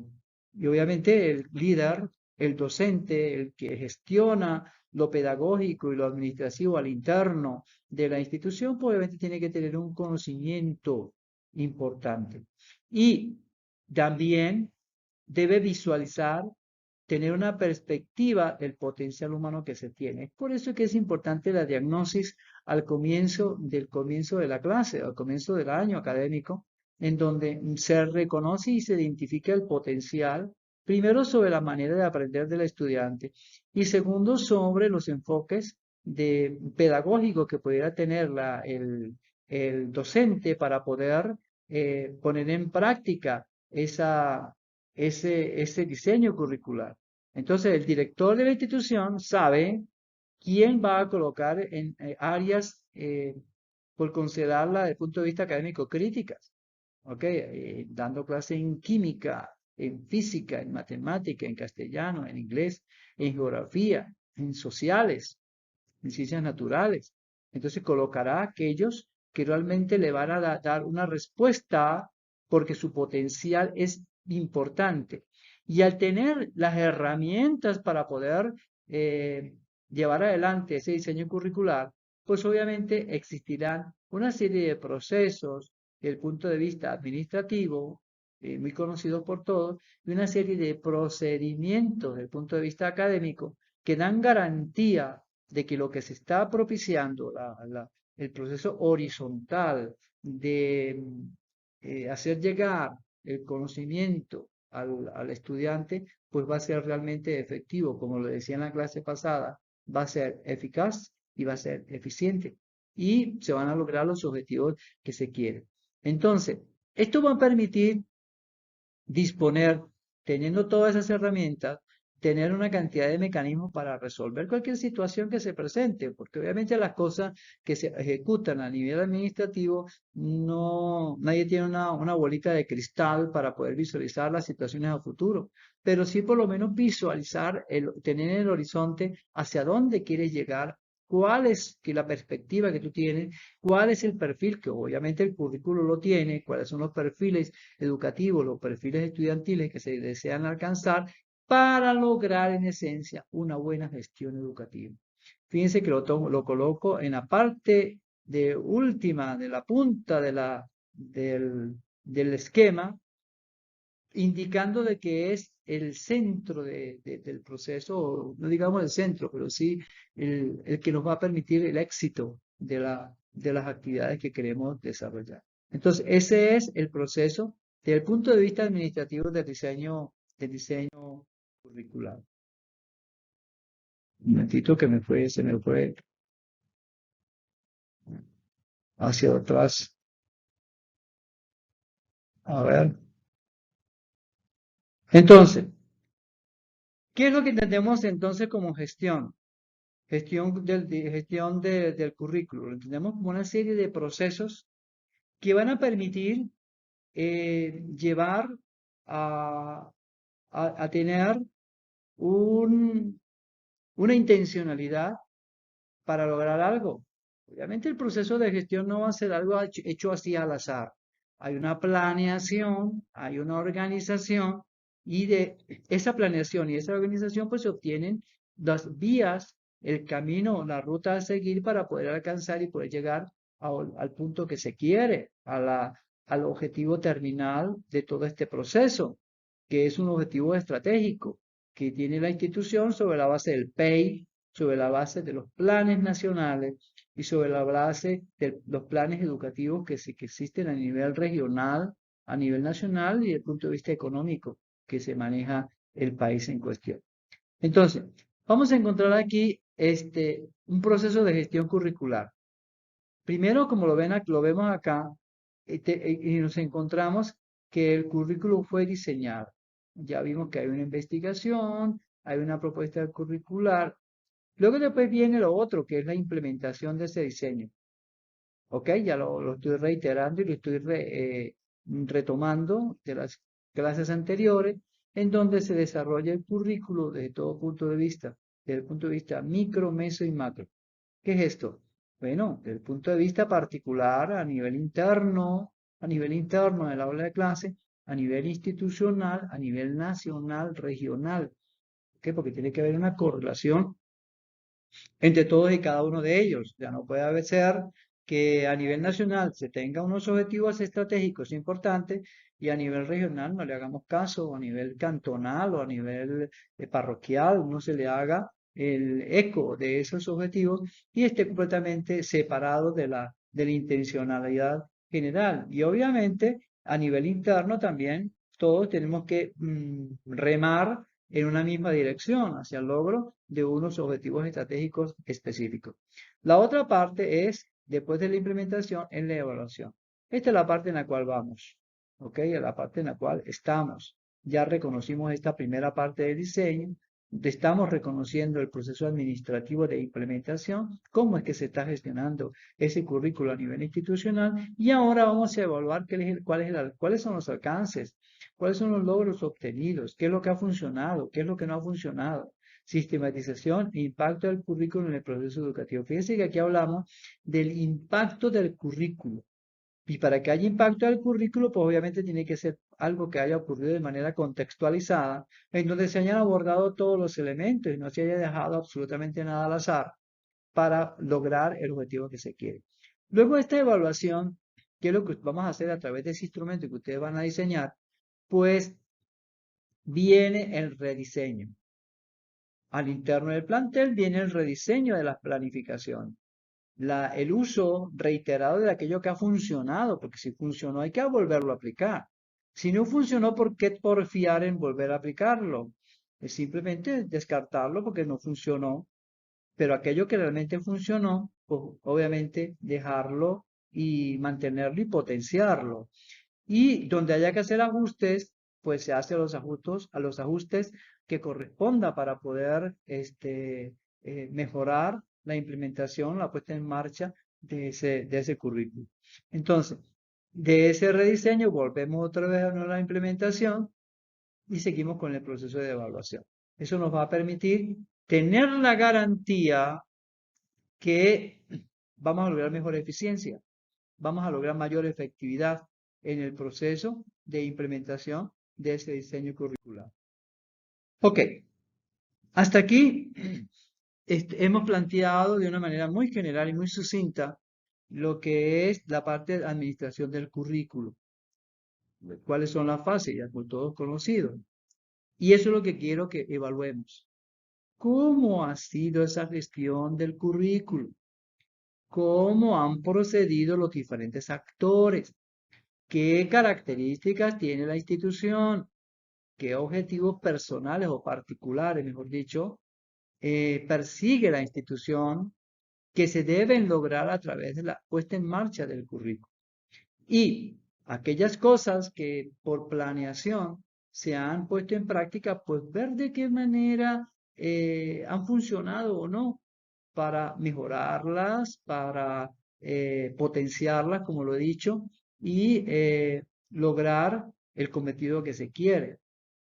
Y obviamente el líder, el docente, el que gestiona lo pedagógico y lo administrativo al interno de la institución, pues obviamente tiene que tener un conocimiento importante. Y también debe visualizar, tener una perspectiva del potencial humano que se tiene. Es por eso que es importante la diagnosis al comienzo de la clase, al comienzo del año académico, en donde se reconoce y se identifica el potencial, primero sobre la manera de aprender del estudiante y segundo sobre los enfoques pedagógicos que pudiera tener el docente para poder poner en práctica ese diseño curricular. Entonces, el director de la institución sabe quién va a colocar en áreas, por considerarla desde el punto de vista académico, críticas. ¿Ok? Dando clase en química, en física, en matemática, en castellano, en inglés, en geografía, en sociales, en ciencias naturales. Entonces colocará a aquellos que realmente le van a dar una respuesta porque su potencial es importante. Y al tener las herramientas para poder llevar adelante ese diseño curricular, pues obviamente existirán una serie de procesos desde el punto de vista administrativo, muy conocidos por todos, y una serie de procedimientos desde el punto de vista académico que dan garantía de que lo que se está propiciando, el proceso horizontal de hacer llegar el conocimiento al estudiante, pues va a ser realmente efectivo. Como lo decía en la clase pasada, va a ser eficaz y va a ser eficiente. Y se van a lograr los objetivos que se quieren. Entonces, esto va a permitir disponer, teniendo todas esas herramientas, tener una cantidad de mecanismos para resolver cualquier situación que se presente, porque obviamente las cosas que se ejecutan a nivel administrativo, no, nadie tiene una bolita de cristal para poder visualizar las situaciones a futuro, pero sí por lo menos visualizar, tener en el horizonte hacia dónde quieres llegar, cuál es la perspectiva que tú tienes, cuál es el perfil, que obviamente el currículo lo tiene, cuáles son los perfiles educativos, los perfiles estudiantiles que se desean alcanzar para lograr en esencia una buena gestión educativa. Fíjense que lo coloco en la parte de última, de la punta del esquema, indicando de que es el centro del proceso, no digamos el centro, pero sí el que nos va a permitir el éxito de las actividades que queremos desarrollar. Entonces, ese es el proceso desde el punto de vista administrativo del diseño curricular. Un momentito que se me fue hacia atrás. A ver. Entonces, ¿qué es lo que entendemos entonces como gestión? Gestión del currículo. Lo entendemos como una serie de procesos que van a permitir llevar a tener una intencionalidad para lograr algo. Obviamente el proceso de gestión no va a ser algo hecho así al azar. Hay una planeación, hay una organización y de esa planeación y esa organización pues se obtienen las vías, el camino, la ruta a seguir para poder alcanzar y poder llegar al punto que se quiere, al objetivo terminal de todo este proceso, que es un objetivo estratégico que tiene la institución sobre la base del PEI, sobre la base de los planes nacionales y sobre la base de los planes educativos que existen a nivel regional, a nivel nacional y desde el punto de vista económico que se maneja el país en cuestión. Entonces, vamos a encontrar aquí un proceso de gestión curricular. Primero, como lo vemos acá, y nos encontramos que el currículo fue diseñado. Ya vimos que hay una investigación, hay una propuesta curricular. Luego después viene lo otro, que es la implementación de ese diseño. ¿Ok? Ya lo estoy reiterando y lo estoy retomando de las clases anteriores, en donde se desarrolla el currículo desde todo punto de vista, desde el punto de vista micro, meso y macro. ¿Qué es esto? Bueno, desde el punto de vista particular, a nivel interno del aula de clase, a nivel institucional, a nivel nacional, regional. ¿Por qué? Porque tiene que haber una correlación entre todos y cada uno de ellos. Ya no puede ser que a nivel nacional se tenga unos objetivos estratégicos importantes y a nivel regional no le hagamos caso, o a nivel cantonal o a nivel parroquial no se le haga el eco de esos objetivos y esté completamente separado de la intencionalidad general. Y obviamente a nivel interno también todos tenemos que remar en una misma dirección hacia el logro de unos objetivos estratégicos específicos. La otra parte es, después de la implementación, en la evaluación. Esta es la parte en la cual vamos, ¿ok? Es la parte en la cual estamos. Ya reconocimos esta primera parte del diseño, estamos reconociendo el proceso administrativo de implementación, cómo es que se está gestionando ese currículo a nivel institucional y ahora vamos a evaluar cuáles son los alcances, cuáles son los logros obtenidos, qué es lo que ha funcionado, qué es lo que no ha funcionado. Sistematización e impacto del currículo en el proceso educativo. Fíjense que aquí hablamos del impacto del currículo. Y para que haya impacto del currículo, pues obviamente tiene que ser algo que haya ocurrido de manera contextualizada, en donde se hayan abordado todos los elementos y no se haya dejado absolutamente nada al azar para lograr el objetivo que se quiere. Luego de esta evaluación, ¿qué es lo que vamos a hacer a través de ese instrumento que ustedes van a diseñar? Pues viene el rediseño. Al interno del plantel viene el rediseño de la planificación. El uso reiterado de aquello que ha funcionado, porque si funcionó hay que volverlo a aplicar. Si no funcionó, ¿por qué porfiar en volver a aplicarlo? Es simplemente descartarlo porque no funcionó, pero aquello que realmente funcionó, pues obviamente dejarlo y mantenerlo y potenciarlo. Y donde haya que hacer ajustes, pues se hace a los ajustes que corresponda para poder mejorar la implementación, la puesta en marcha de ese currículum. Entonces, de ese rediseño volvemos otra vez a la implementación y seguimos con el proceso de evaluación. Eso nos va a permitir tener la garantía que vamos a lograr mejor eficiencia, vamos a lograr mayor efectividad en el proceso de implementación de ese diseño curricular. Ok, hasta aquí hemos planteado de una manera muy general y muy sucinta lo que es la parte de administración del currículo. ¿Cuáles son las fases? Ya por todos conocidos. Y eso es lo que quiero que evaluemos. ¿Cómo ha sido esa gestión del currículo? ¿Cómo han procedido los diferentes actores? ¿Qué características tiene la institución? ¿Qué objetivos personales o particulares, mejor dicho, persigue la institución que se deben lograr a través de la puesta en marcha del currículo? Y aquellas cosas que por planeación se han puesto en práctica, pues ver de qué manera han funcionado o no para mejorarlas, para potenciarlas, como lo he dicho, y lograr el cometido que se quiere.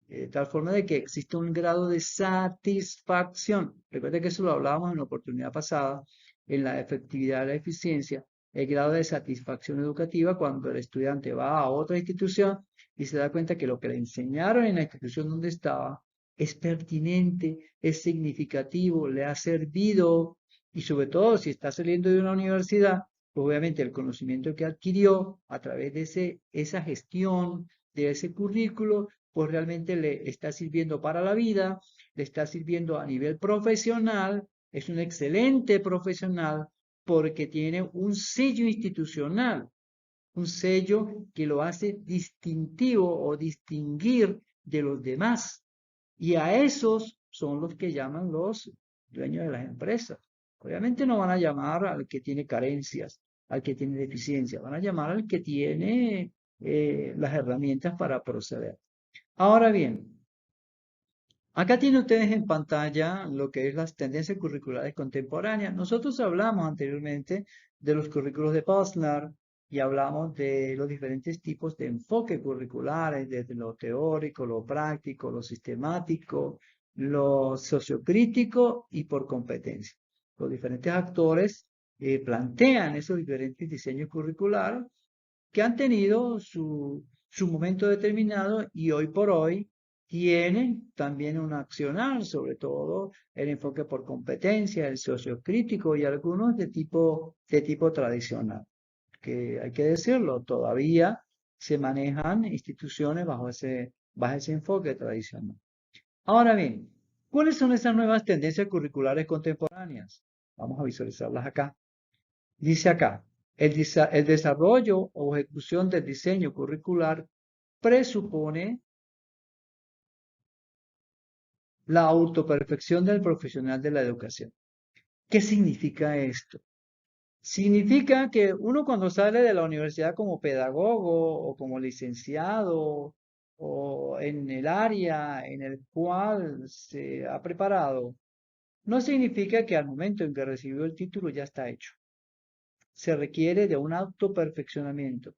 De tal forma de que existe un grado de satisfacción. Recuerda que eso lo hablábamos en la oportunidad pasada, en la efectividad y la eficiencia, el grado de satisfacción educativa cuando el estudiante va a otra institución y se da cuenta que lo que le enseñaron en la institución donde estaba es pertinente, es significativo, le ha servido y sobre todo si está saliendo de una universidad, pues obviamente el conocimiento que adquirió a través de esa gestión, de ese currículo, pues realmente le está sirviendo para la vida, le está sirviendo a nivel profesional, es un excelente profesional porque tiene un sello institucional, un sello que lo hace distintivo o distinguir de los demás. Y a esos son los que llaman los dueños de las empresas. Obviamente no van a llamar al que tiene carencias, al que tiene deficiencia, van a llamar al que tiene las herramientas para proceder. Ahora bien, acá tienen ustedes en pantalla lo que es las tendencias curriculares contemporáneas. Nosotros hablamos anteriormente de los currículos de Posner y hablamos de los diferentes tipos de enfoque curriculares, desde lo teórico, lo práctico, lo sistemático, lo sociocrítico y por competencia. Los diferentes actores plantean esos diferentes diseños curriculares que han tenido su momento determinado y hoy por hoy tienen también un accionar, sobre todo el enfoque por competencia, el sociocrítico y algunos de tipo tradicional, que hay que decirlo, todavía se manejan instituciones bajo ese enfoque tradicional. Ahora bien, ¿cuáles son esas nuevas tendencias curriculares contemporáneas? Vamos a visualizarlas acá. Dice acá, el desarrollo o ejecución del diseño curricular presupone la autoperfección del profesional de la educación. ¿Qué significa esto? Significa que uno cuando sale de la universidad como pedagogo o como licenciado o en el área en el cual se ha preparado, no significa que al momento en que recibió el título ya está hecho. Se requiere de un autoperfeccionamiento.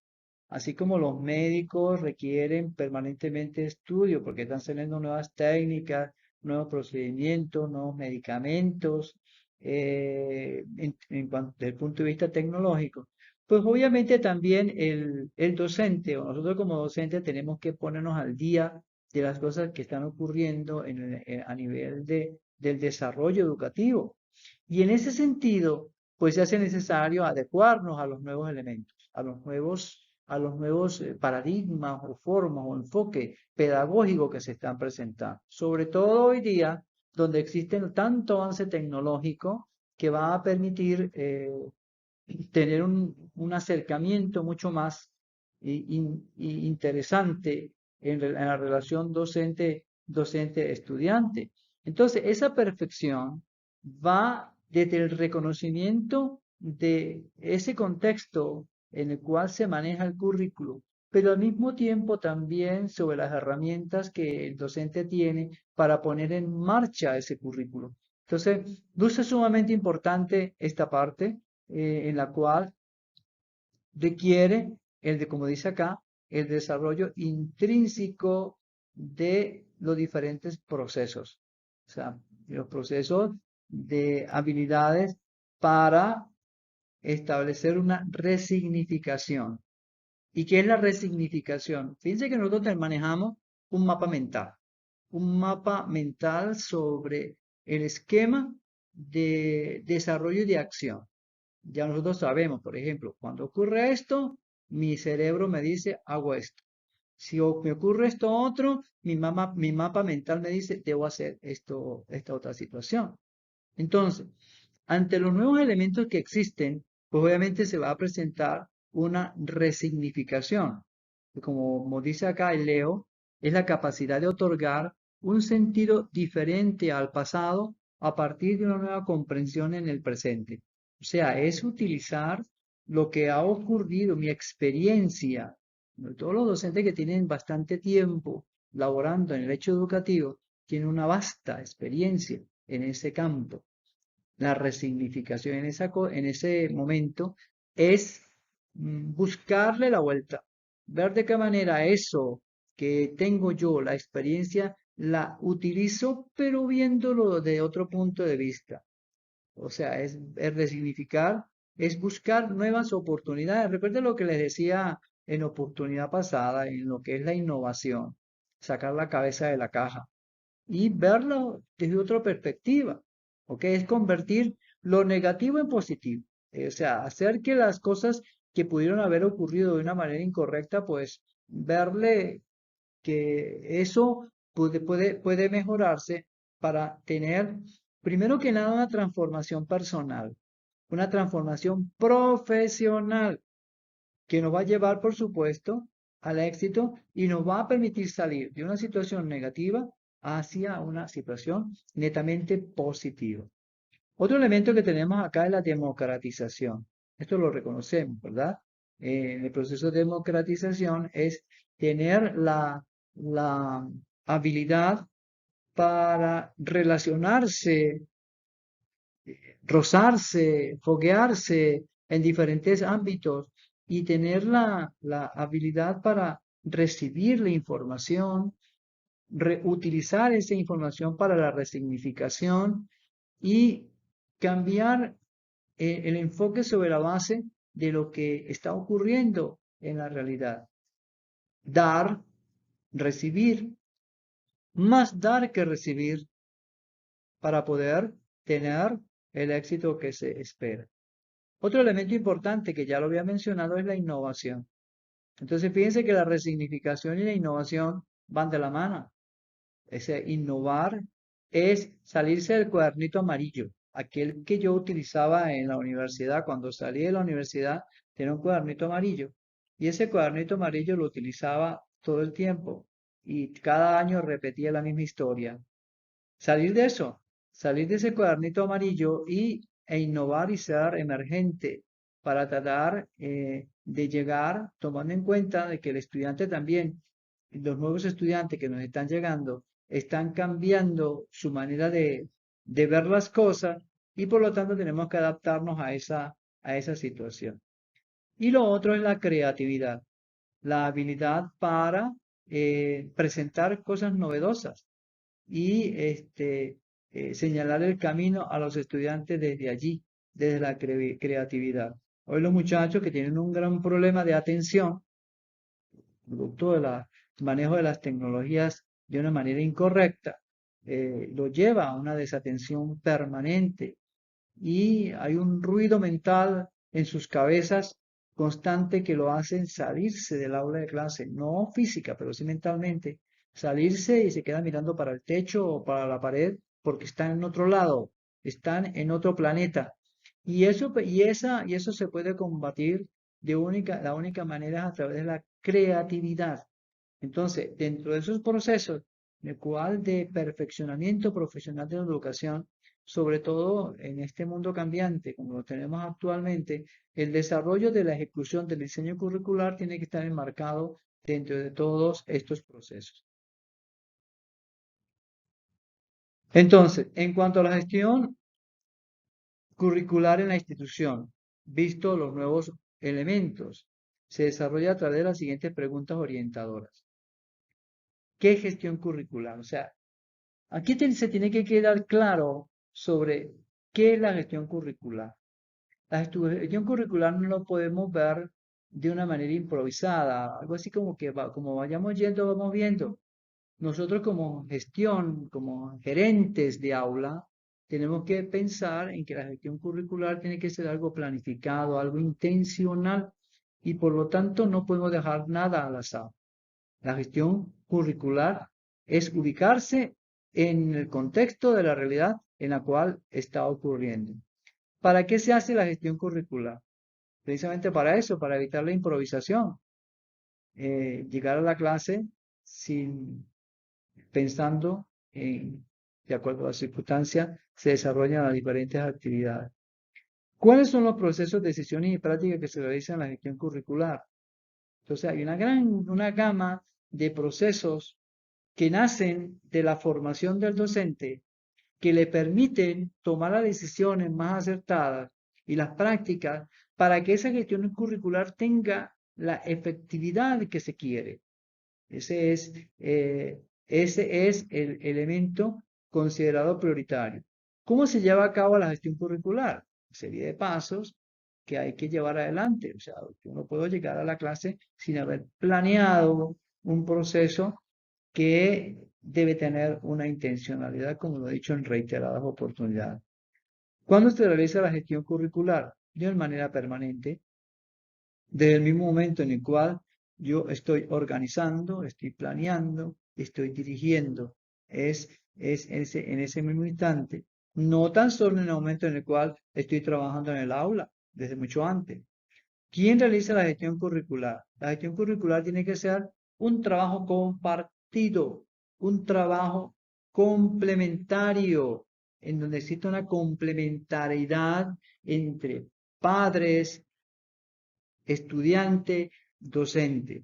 Así como los médicos requieren permanentemente estudio porque están saliendo nuevas técnicas, nuevos procedimientos, nuevos medicamentos, desde el punto de vista tecnológico, pues obviamente también el docente o nosotros como docentes tenemos que ponernos al día de las cosas que están ocurriendo a nivel del desarrollo educativo. Y en ese sentido, pues se hace necesario adecuarnos a los nuevos elementos, a los nuevos paradigmas o formas o enfoques pedagógicos que se están presentando. Sobre todo hoy día, donde existen tanto avance tecnológico que va a permitir tener un acercamiento mucho más interesante en la relación docente-estudiante. Entonces, esa perfección va desde el reconocimiento de ese contexto en el cual se maneja el currículo, pero al mismo tiempo también sobre las herramientas que el docente tiene para poner en marcha ese currículo. Entonces, luce sumamente importante esta parte en la cual requiere como dice acá, el desarrollo intrínseco de los diferentes procesos. O sea, los procesos de habilidades para establecer una resignificación. ¿Y qué es la resignificación? Fíjense que nosotros manejamos un mapa mental sobre el esquema de desarrollo y de acción. Ya nosotros sabemos, por ejemplo, cuando ocurre esto, mi cerebro me dice, hago esto. Si me ocurre esto otro, mi mapa mental me dice, debo hacer esta otra situación. Entonces, ante los nuevos elementos que existen, pues obviamente se va a presentar una resignificación. Como dice acá el Leo, es la capacidad de otorgar un sentido diferente al pasado a partir de una nueva comprensión en el presente. O sea, es utilizar lo que ha ocurrido, mi experiencia. Todos los docentes que tienen bastante tiempo laborando en el hecho educativo tienen una vasta experiencia en ese campo. La resignificación en ese momento es buscarle la vuelta, ver de qué manera eso que tengo yo, la experiencia, la utilizo, pero viéndolo de otro punto de vista. O sea, es resignificar, es buscar nuevas oportunidades. Recuerden lo que les decía en oportunidad pasada, en lo que es la innovación, sacar la cabeza de la caja y verlo desde otra perspectiva, ¿ok? Es convertir lo negativo en positivo, o sea, hacer que las cosas que pudieron haber ocurrido de una manera incorrecta, pues verle que eso puede mejorarse para tener, primero que nada, una transformación personal, una transformación profesional que nos va a llevar, por supuesto, al éxito y nos va a permitir salir de una situación negativa hacia una situación netamente positiva. Otro elemento que tenemos acá es la democratización. Esto lo reconocemos, ¿verdad? El proceso de democratización es tener la habilidad para relacionarse, rozarse, foguearse en diferentes ámbitos y tener la habilidad para recibir la información, utilizar esa información para la resignificación y cambiar el enfoque sobre la base de lo que está ocurriendo en la realidad. Dar, recibir, más dar que recibir para poder tener el éxito que se espera. Otro elemento importante que ya lo había mencionado es la innovación. Entonces, fíjense que la resignificación y la innovación van de la mano. Ese innovar es salirse del cuadernito amarillo, aquel que yo utilizaba en la universidad. Cuando salí de la universidad, tenía un cuadernito amarillo. Y ese cuadernito amarillo lo utilizaba todo el tiempo. Y cada año repetía la misma historia. Salir de eso, salir de ese cuadernito amarillo e innovar y ser emergente para tratar de llegar, tomando en cuenta de que el estudiante también, los nuevos estudiantes que nos están llegando, están cambiando su manera de ver las cosas y por lo tanto tenemos que adaptarnos a esa situación. Y lo otro es la creatividad, la habilidad para presentar cosas novedosas y señalar el camino a los estudiantes desde allí, desde la creatividad. Hoy los muchachos que tienen un gran problema de atención, producto del manejo de las tecnologías de una manera incorrecta, lo lleva a una desatención permanente y hay un ruido mental en sus cabezas constante que lo hacen salirse del aula de clase, no física, pero sí mentalmente, salirse y se quedan mirando para el techo o para la pared porque están en otro lado, están en otro planeta. Y eso se puede combatir la única manera es a través de la creatividad. Entonces, dentro de esos procesos, el cual de perfeccionamiento profesional de la educación, sobre todo en este mundo cambiante como lo tenemos actualmente, el desarrollo de la ejecución del diseño curricular tiene que estar enmarcado dentro de todos estos procesos. Entonces, en cuanto a la gestión curricular en la institución, visto los nuevos elementos, se desarrolla a través de las siguientes preguntas orientadoras. ¿Qué es gestión curricular? O sea, aquí se tiene que quedar claro sobre qué es la gestión curricular. La gestión curricular no lo podemos ver de una manera improvisada, algo así como que como vayamos yendo, vamos viendo. Nosotros como gestión, como gerentes de aula, tenemos que pensar en que la gestión curricular tiene que ser algo planificado, algo intencional y por lo tanto no podemos dejar nada al azar. La gestión curricular es ubicarse en el contexto de la realidad en la cual está ocurriendo. ¿Para qué se hace la gestión curricular? Precisamente para eso, para evitar la improvisación. Llegar a la clase sin pensando en, de acuerdo a las circunstancias, se desarrollan las diferentes actividades. ¿Cuáles son los procesos, decisiones y prácticas que se realizan en la gestión curricular? Entonces hay una gama de procesos que nacen de la formación del docente que le permiten tomar las decisiones más acertadas y las prácticas para que esa gestión curricular tenga la efectividad que se quiere. Ese es el elemento considerado prioritario. ¿Cómo se lleva a cabo la gestión curricular? Una serie de pasos que hay que llevar adelante. O sea, yo no puedo llegar a la clase sin haber planeado un proceso que debe tener una intencionalidad, como lo he dicho en reiteradas oportunidades. ¿Cuándo se realiza la gestión curricular? De manera permanente, desde el mismo momento en el cual yo estoy organizando, estoy planeando, estoy dirigiendo. En ese mismo instante, no tan solo en el momento en el cual estoy trabajando en el aula, desde mucho antes. ¿Quién realiza la gestión curricular? La gestión curricular tiene que ser un trabajo compartido, un trabajo complementario, en donde existe una complementariedad entre padres, estudiante, docente.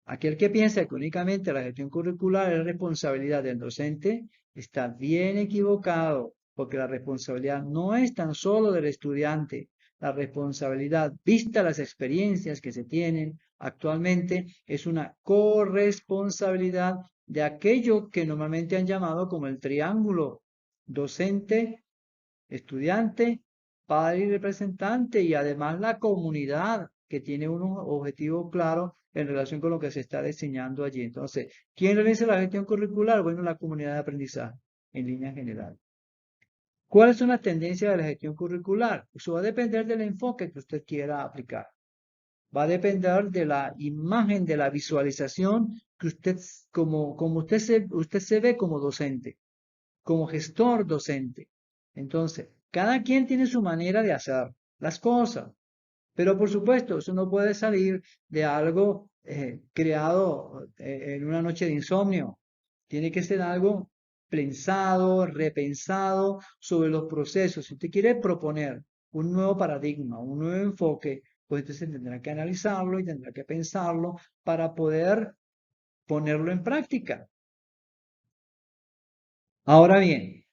Aquel que piensa que únicamente la gestión curricular es responsabilidad del docente está bien equivocado, porque la responsabilidad no es tan solo del estudiante. La responsabilidad, vista las experiencias que se tienen actualmente, es una corresponsabilidad de aquello que normalmente han llamado como el triángulo docente, estudiante padre y representante, y además la comunidad que tiene unos objetivos claros en relación con lo que se está diseñando allí. Entonces, ¿quién realiza la gestión curricular? Bueno, la comunidad de aprendizaje, en línea general. ¿Cuáles son las tendencias de la gestión curricular? Eso va a depender del enfoque que usted quiera aplicar. Va a depender de la imagen, de la visualización que usted, como usted se ve como docente, como gestor docente. Entonces, cada quien tiene su manera de hacer las cosas, pero por supuesto, eso no puede salir de algo creado en una noche de insomnio. Tiene que ser algo pensado, repensado sobre los procesos. Si usted quiere proponer un nuevo paradigma, un nuevo enfoque, pues entonces tendrá que analizarlo y tendrá que pensarlo para poder ponerlo en práctica. Ahora bien,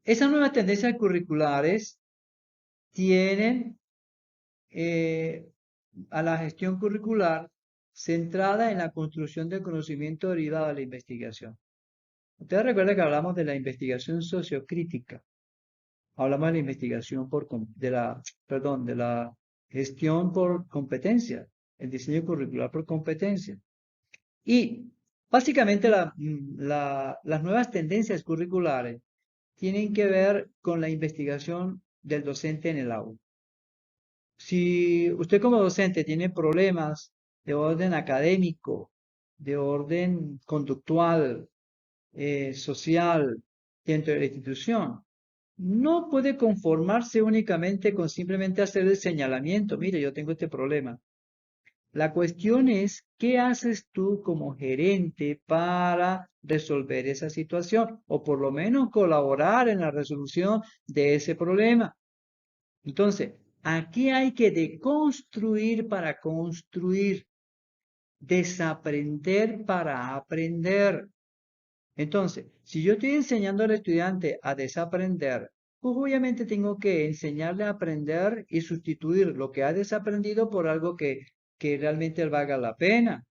esas nuevas tendencias curriculares tienen a la gestión curricular centrada en la construcción del conocimiento derivado de la investigación. Ustedes recuerdan que hablamos de la investigación sociocrítica, hablamos de la investigación de la gestión por competencia, el diseño curricular por competencia. Y básicamente las nuevas tendencias curriculares tienen que ver con la investigación del docente en el aula. Si usted como docente tiene problemas de orden académico, de orden conductual, social dentro de la institución, no puede conformarse únicamente con simplemente hacer el señalamiento. Mire, yo tengo este problema. La cuestión es, ¿qué haces tú como gerente para resolver esa situación? O por lo menos colaborar en la resolución de ese problema. Entonces, aquí hay que deconstruir para construir, desaprender para aprender. Entonces, si yo estoy enseñando al estudiante a desaprender, pues obviamente tengo que enseñarle a aprender y sustituir lo que ha desaprendido por algo que realmente valga la pena.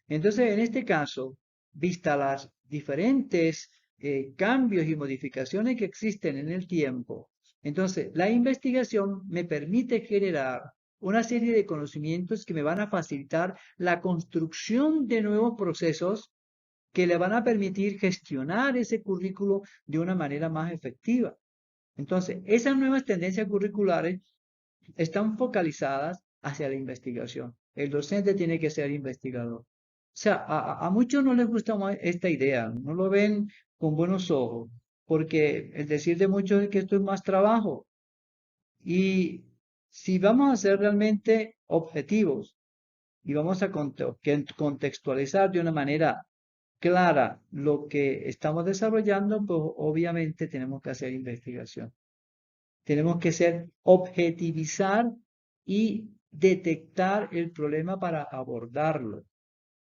Entonces, en este caso, vista las diferentes cambios y modificaciones que existen en el tiempo, entonces la investigación me permite generar una serie de conocimientos que me van a facilitar la construcción de nuevos procesos que le van a permitir gestionar ese currículo de una manera más efectiva. Entonces, esas nuevas tendencias curriculares están focalizadas hacia la investigación. El docente tiene que ser investigador. O sea, a muchos no les gusta esta idea, no lo ven con buenos ojos, porque el decir de muchos es que esto es más trabajo. Y si vamos a ser realmente objetivos y vamos a contextualizar de una manera clara lo que estamos desarrollando, pues obviamente tenemos que hacer investigación. Tenemos que objetivizar y detectar el problema para abordarlo.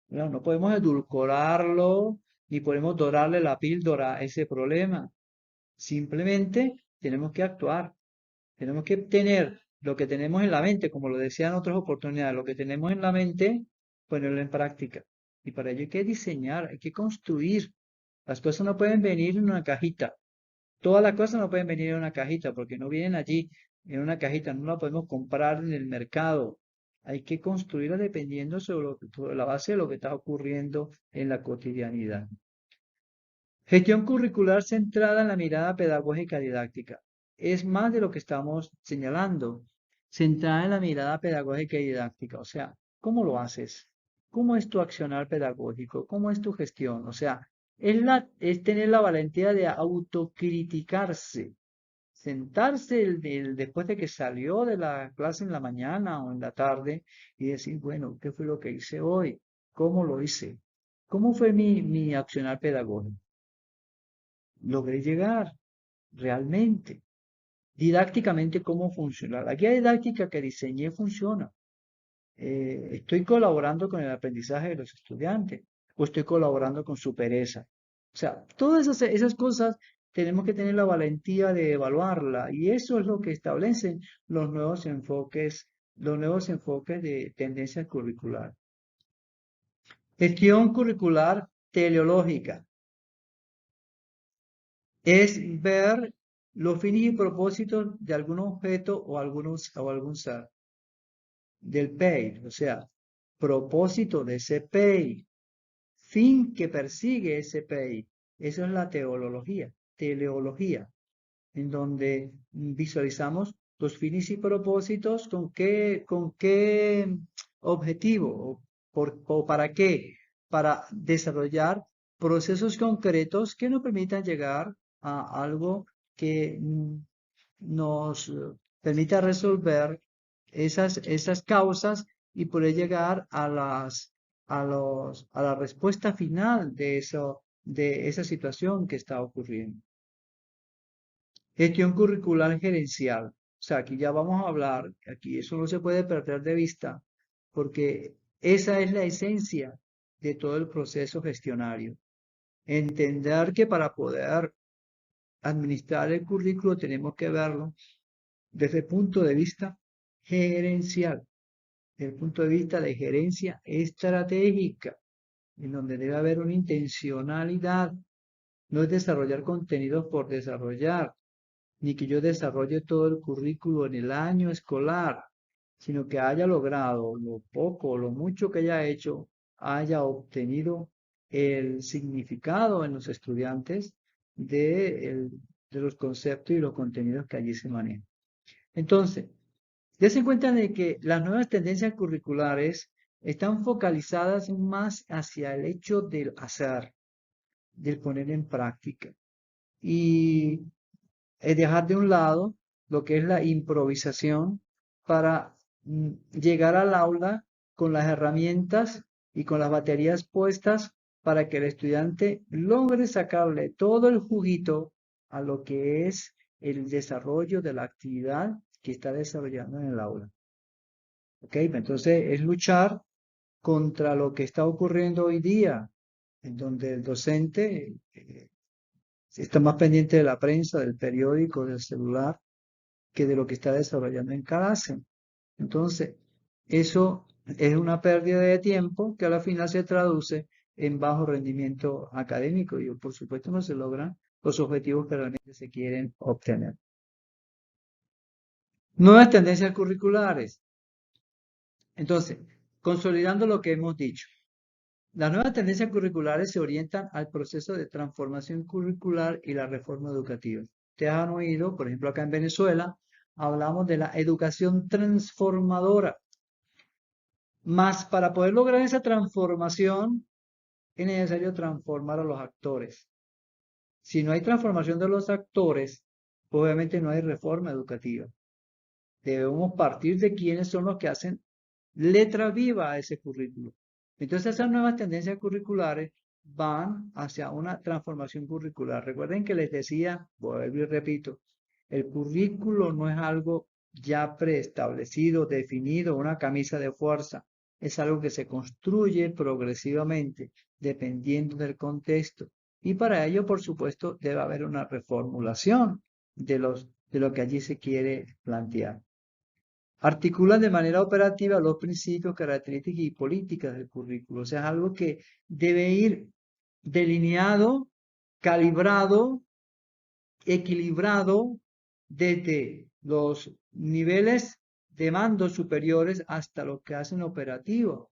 No podemos edulcorarlo ni podemos dorarle la píldora a ese problema. Simplemente tenemos que actuar. Tenemos que tener lo que tenemos en la mente, como lo decía en otras oportunidades, lo que tenemos en la mente, ponerlo en práctica. Y para ello hay que diseñar, hay que construir. Las cosas no pueden venir en una cajita. Todas las cosas no pueden venir en una cajita porque no vienen allí en una cajita, no la podemos comprar en el mercado. Hay que construirla dependiendo sobre la base de lo que está ocurriendo en la cotidianidad. Gestión curricular centrada en la mirada pedagógica didáctica. Es más de lo que estamos señalando, centrada en la mirada pedagógica y didáctica. O sea, ¿cómo lo haces? ¿Cómo es tu accionar pedagógico? ¿Cómo es tu gestión? O sea, es tener la valentía de autocriticarse, sentarse después de que salió de la clase en la mañana o en la tarde y decir, bueno, ¿qué fue lo que hice hoy? ¿Cómo lo hice? ¿Cómo fue mi accionar pedagógico? Logré llegar realmente, didácticamente, cómo funciona. La guía didáctica que diseñé funciona. Estoy colaborando con el aprendizaje de los estudiantes o estoy colaborando con su pereza. O sea, todas esas cosas tenemos que tener la valentía de evaluarla y eso es lo que establecen los nuevos enfoques de tendencia curricular. Gestión curricular teleológica es ver los fines y propósitos de algún objeto o algún ser, del PEI, o sea, propósito de ese PEI, fin que persigue ese PEI. Eso es la teleología, en donde visualizamos los fines y propósitos con qué objetivo o para qué, para desarrollar procesos concretos que nos permitan llegar a algo que nos permita resolver esas causas y poder llegar a la respuesta final de esa situación que está ocurriendo. Gestión curricular gerencial. O sea, aquí ya vamos a hablar, aquí eso no se puede perder de vista, porque esa es la esencia de todo el proceso gestionario. Entender que para poder administrar el currículo tenemos que verlo desde el punto de vista gerencial, desde el punto de vista de gerencia estratégica, en donde debe haber una intencionalidad, no es desarrollar contenidos por desarrollar, ni que yo desarrolle todo el currículo en el año escolar, sino que haya logrado lo poco o lo mucho que haya hecho, haya obtenido el significado en los estudiantes de los conceptos y los contenidos que allí se manejan. Entonces, dense cuenta de que las nuevas tendencias curriculares están focalizadas más hacia el hecho del hacer, del poner en práctica. Y dejar de un lado lo que es la improvisación para llegar al aula con las herramientas y con las baterías puestas para que el estudiante logre sacarle todo el juguito a lo que es el desarrollo de la actividad que está desarrollando en el aula. ¿Ok? Entonces es luchar contra lo que está ocurriendo hoy día, en donde el docente está más pendiente de la prensa, del periódico, del celular, que de lo que está desarrollando en clase. Entonces, eso es una pérdida de tiempo que a la final se traduce en bajo rendimiento académico y por supuesto no se logran los objetivos que realmente se quieren obtener. Nuevas tendencias curriculares. Entonces, consolidando lo que hemos dicho. Las nuevas tendencias curriculares se orientan al proceso de transformación curricular y la reforma educativa. Ustedes han oído, por ejemplo, acá en Venezuela, hablamos de la educación transformadora. Más para poder lograr esa transformación es necesario transformar a los actores. Si no hay transformación de los actores, obviamente no hay reforma educativa. Debemos partir de quiénes son los que hacen letra viva a ese currículo. Entonces esas nuevas tendencias curriculares van hacia una transformación curricular. Recuerden que les decía, vuelvo y repito, el currículo no es algo ya preestablecido, definido, una camisa de fuerza. Es algo que se construye progresivamente dependiendo del contexto. Y para ello, por supuesto, debe haber una reformulación de lo que allí se quiere plantear. Articulan de manera operativa los principios, características y políticas del currículo. O sea, es algo que debe ir delineado, calibrado, equilibrado desde los niveles de mando superiores hasta lo que hacen operativo,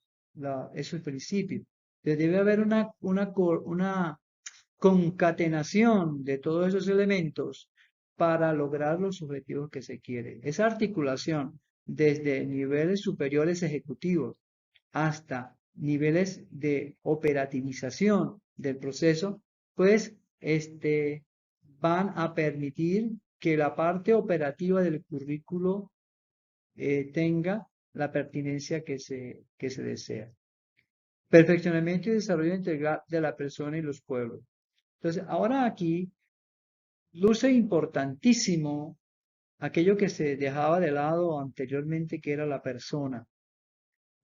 esos principios. Entonces debe haber una concatenación de todos esos elementos para lograr los objetivos que se quieren. Esa articulación desde niveles superiores ejecutivos hasta niveles de operativización del proceso, pues van a permitir que la parte operativa del currículo tenga la pertinencia que se desea. Perfeccionamiento y desarrollo integral de la persona y los pueblos. Entonces, ahora aquí luce importantísimo aquello que se dejaba de lado anteriormente, que era la persona,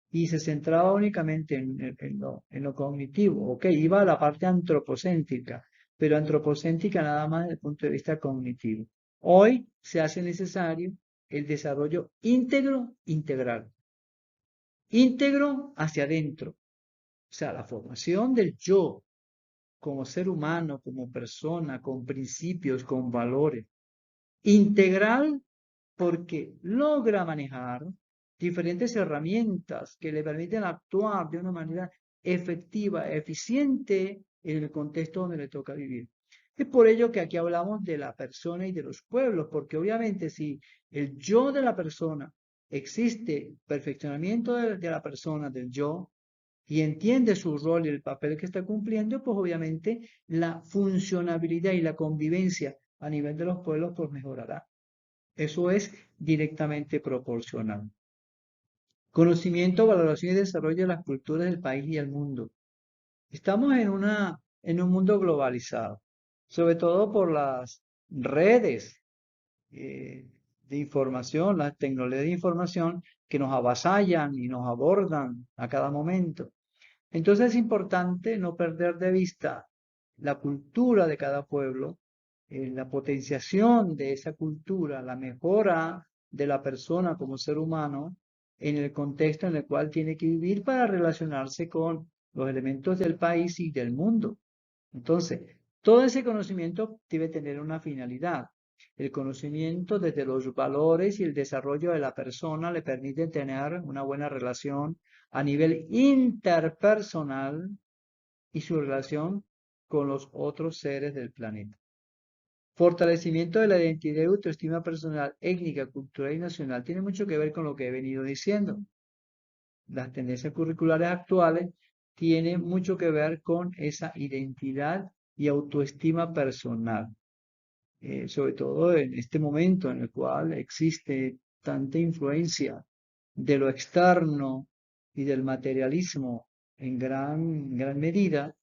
y se centraba únicamente en lo cognitivo. Ok, iba a la parte antropocéntrica, pero antropocéntrica nada más desde el punto de vista cognitivo. Hoy se hace necesario el desarrollo integral, íntegro hacia adentro, o sea, la formación del yo como ser humano, como persona, con principios, con valores. Integral porque logra manejar diferentes herramientas que le permiten actuar de una manera efectiva, eficiente en el contexto donde le toca vivir. Es por ello que aquí hablamos de la persona y de los pueblos, porque obviamente si el yo de la persona existe perfeccionamiento de la persona, del yo, y entiende su rol y el papel que está cumpliendo, pues obviamente la funcionabilidad y la convivencia a nivel de los pueblos pues mejorará. Eso es directamente proporcional. Conocimiento, valoración y desarrollo de las culturas del país y el mundo. Estamos en un mundo globalizado, sobre todo por las redes de información, las tecnologías de información que nos avasallan y nos abordan a cada momento. Entonces es importante no perder de vista la cultura de cada pueblo, la potenciación de esa cultura, la mejora de la persona como ser humano en el contexto en el cual tiene que vivir para relacionarse con los elementos del país y del mundo. Entonces, todo ese conocimiento debe tener una finalidad. El conocimiento desde los valores y el desarrollo de la persona le permite tener una buena relación a nivel interpersonal y su relación con los otros seres del planeta. Fortalecimiento de la identidad y autoestima personal, étnica, cultural y nacional tiene mucho que ver con lo que he venido diciendo. Las tendencias curriculares actuales tienen mucho que ver con esa identidad y autoestima personal. Sobre todo en este momento en el cual existe tanta influencia de lo externo y del materialismo en gran medida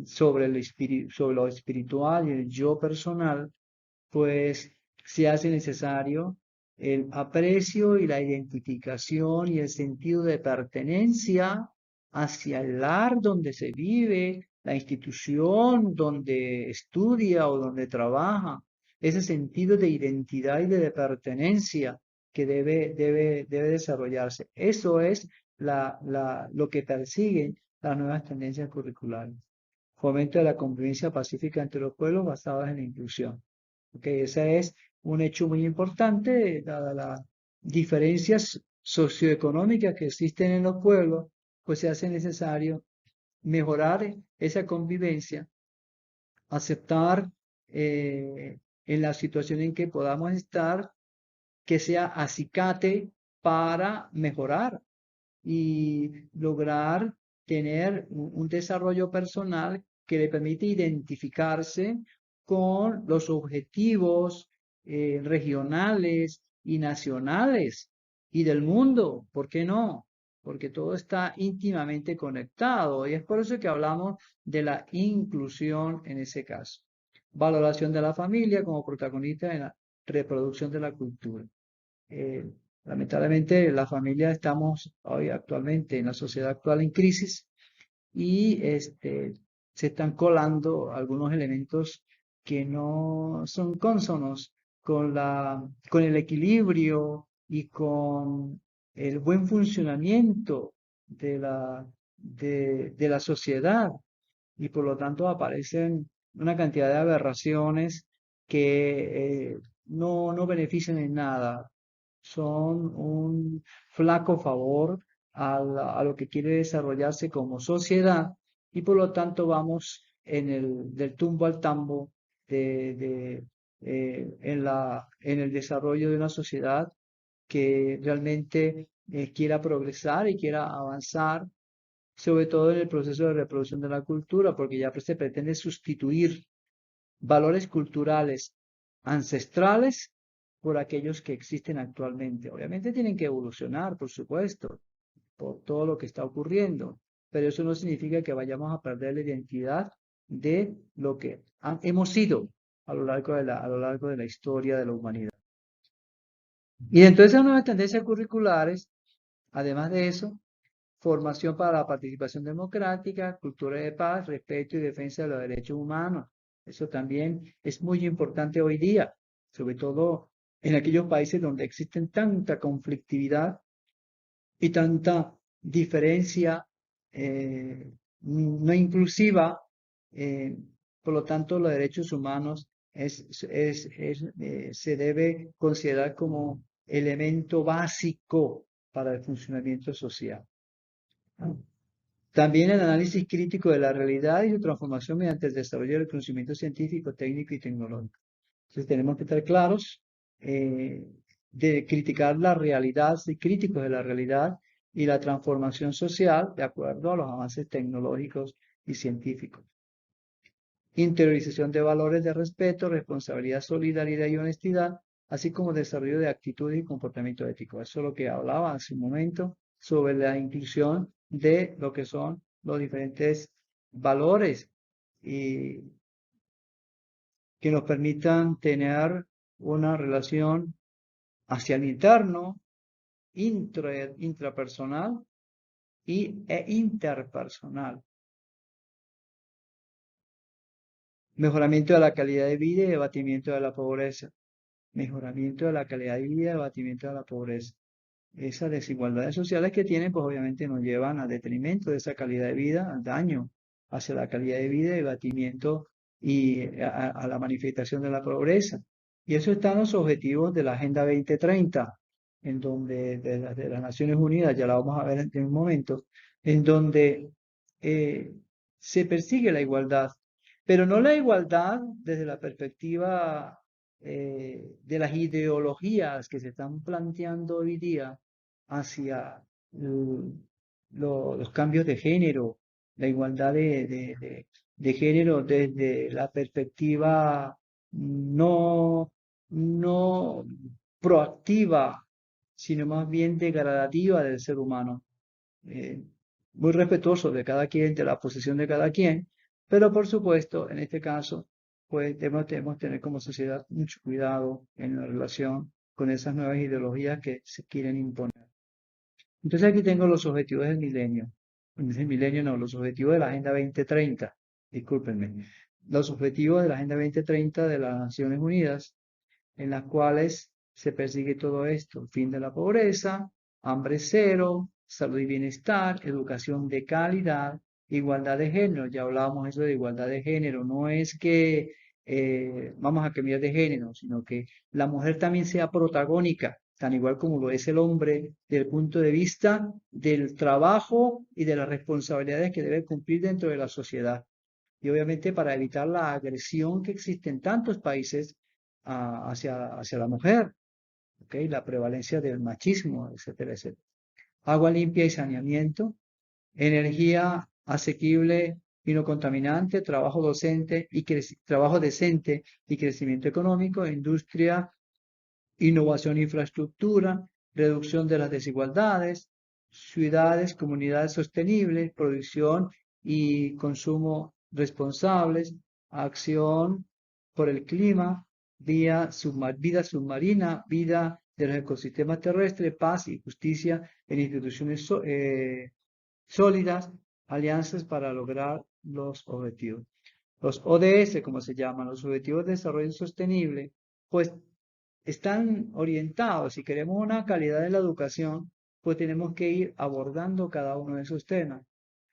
sobre sobre lo espiritual y el yo personal, pues se hace necesario el aprecio y la identificación y el sentido de pertenencia hacia el lugar donde se vive, la institución donde estudia o donde trabaja, ese sentido de identidad y de pertenencia que debe desarrollarse. Eso es lo que persiguen las nuevas tendencias curriculares. Fomento de la convivencia pacífica entre los pueblos basadas en la inclusión. Okay, ese es un hecho muy importante, dadas las diferencias socioeconómicas que existen en los pueblos, pues se hace necesario mejorar esa convivencia, aceptar en la situación en que podamos estar, que sea acicate para mejorar y lograr tener un desarrollo personal que le permite identificarse con los objetivos regionales y nacionales y del mundo. ¿Por qué no? Porque todo está íntimamente conectado y es por eso que hablamos de la inclusión en ese caso. Valoración de la familia como protagonista en la reproducción de la cultura. Eh, Lamentablemente, la familia estamos hoy actualmente en la sociedad actual en crisis y se están colando algunos elementos que no son cónsonos con el equilibrio y con el buen funcionamiento de la sociedad y por lo tanto aparecen una cantidad de aberraciones que no benefician en nada, son un flaco favor a lo que quiere desarrollarse como sociedad y por lo tanto vamos del tumbo al tambo en el desarrollo de una sociedad que realmente quiera progresar y quiera avanzar, sobre todo en el proceso de reproducción de la cultura, porque ya se pretende sustituir valores culturales ancestrales por aquellos que existen actualmente. Obviamente tienen que evolucionar, por supuesto, por todo lo que está ocurriendo, pero eso no significa que vayamos a perder la identidad de lo que hemos sido a lo largo de la historia de la humanidad. Y dentro de esas nuevas tendencias curriculares, además de eso, formación para la participación democrática, cultura de paz, respeto y defensa de los derechos humanos. Eso también es muy importante hoy día, sobre todo en aquellos países donde existen tanta conflictividad y tanta diferencia no inclusiva. Por lo tanto, los derechos humanos se debe considerar como elemento básico para el funcionamiento social. También el análisis crítico de la realidad y su transformación mediante el desarrollo del conocimiento científico, técnico y tecnológico. Entonces tenemos que estar claros de criticar la realidad, ser críticos de la realidad y la transformación social de acuerdo a los avances tecnológicos y científicos. Interiorización de valores de respeto, responsabilidad, solidaridad y honestidad, así como desarrollo de actitudes y comportamiento ético. Eso es lo que hablaba hace un momento sobre la inclusión de lo que son los diferentes valores y que nos permitan tener una relación hacia el interno, intrapersonal e interpersonal. Mejoramiento de la calidad de vida y abatimiento de la pobreza. Mejoramiento de la calidad de vida y abatimiento de la pobreza. Esas desigualdades sociales que tienen, pues obviamente nos llevan a detrimento de esa calidad de vida, al daño hacia la calidad de vida y abatimiento y a la manifestación de la pobreza. Y eso está en los objetivos de la Agenda 2030, en donde, de las Naciones Unidas, ya la vamos a ver en un momento, en donde se persigue la igualdad, pero no la igualdad desde la perspectiva de las ideologías que se están planteando hoy día hacia los cambios de género, la igualdad de género desde la perspectiva no proactiva, sino más bien degradativa del ser humano. Eh, Muy respetuoso de cada quien, de la posición de cada quien, pero por supuesto, en este caso, pues debemos tener como sociedad mucho cuidado en la relación con esas nuevas ideologías que se quieren imponer. Entonces aquí tengo los objetivos del milenio. El milenio no, los objetivos de la Agenda 2030. Discúlpenme. Los objetivos de la Agenda 2030 de las Naciones Unidas, en las cuales se persigue todo esto: fin de la pobreza, hambre cero, salud y bienestar, educación de calidad, igualdad de género. Ya hablábamos eso de igualdad de género. No es que vamos a cambiar de género, sino que la mujer también sea protagónica, tan igual como lo es el hombre, desde el punto de vista del trabajo y de las responsabilidades que debe cumplir dentro de la sociedad. Y obviamente para evitar la agresión que existe en tantos países hacia la mujer, ¿okay? La prevalencia del machismo, etcétera, etcétera. Agua limpia y saneamiento, energía asequible y no contaminante, trabajo decente y crecimiento económico, industria, innovación e infraestructura, reducción de las desigualdades, ciudades, comunidades sostenibles, producción y consumo responsables, acción por el clima, vida submarina, vida de los ecosistemas terrestres, paz y justicia en instituciones sólidas, alianzas para lograr los objetivos. Los ODS, como se llaman, los Objetivos de Desarrollo Sostenible, pues están orientados. Si queremos una calidad de la educación, pues tenemos que ir abordando cada uno de esos temas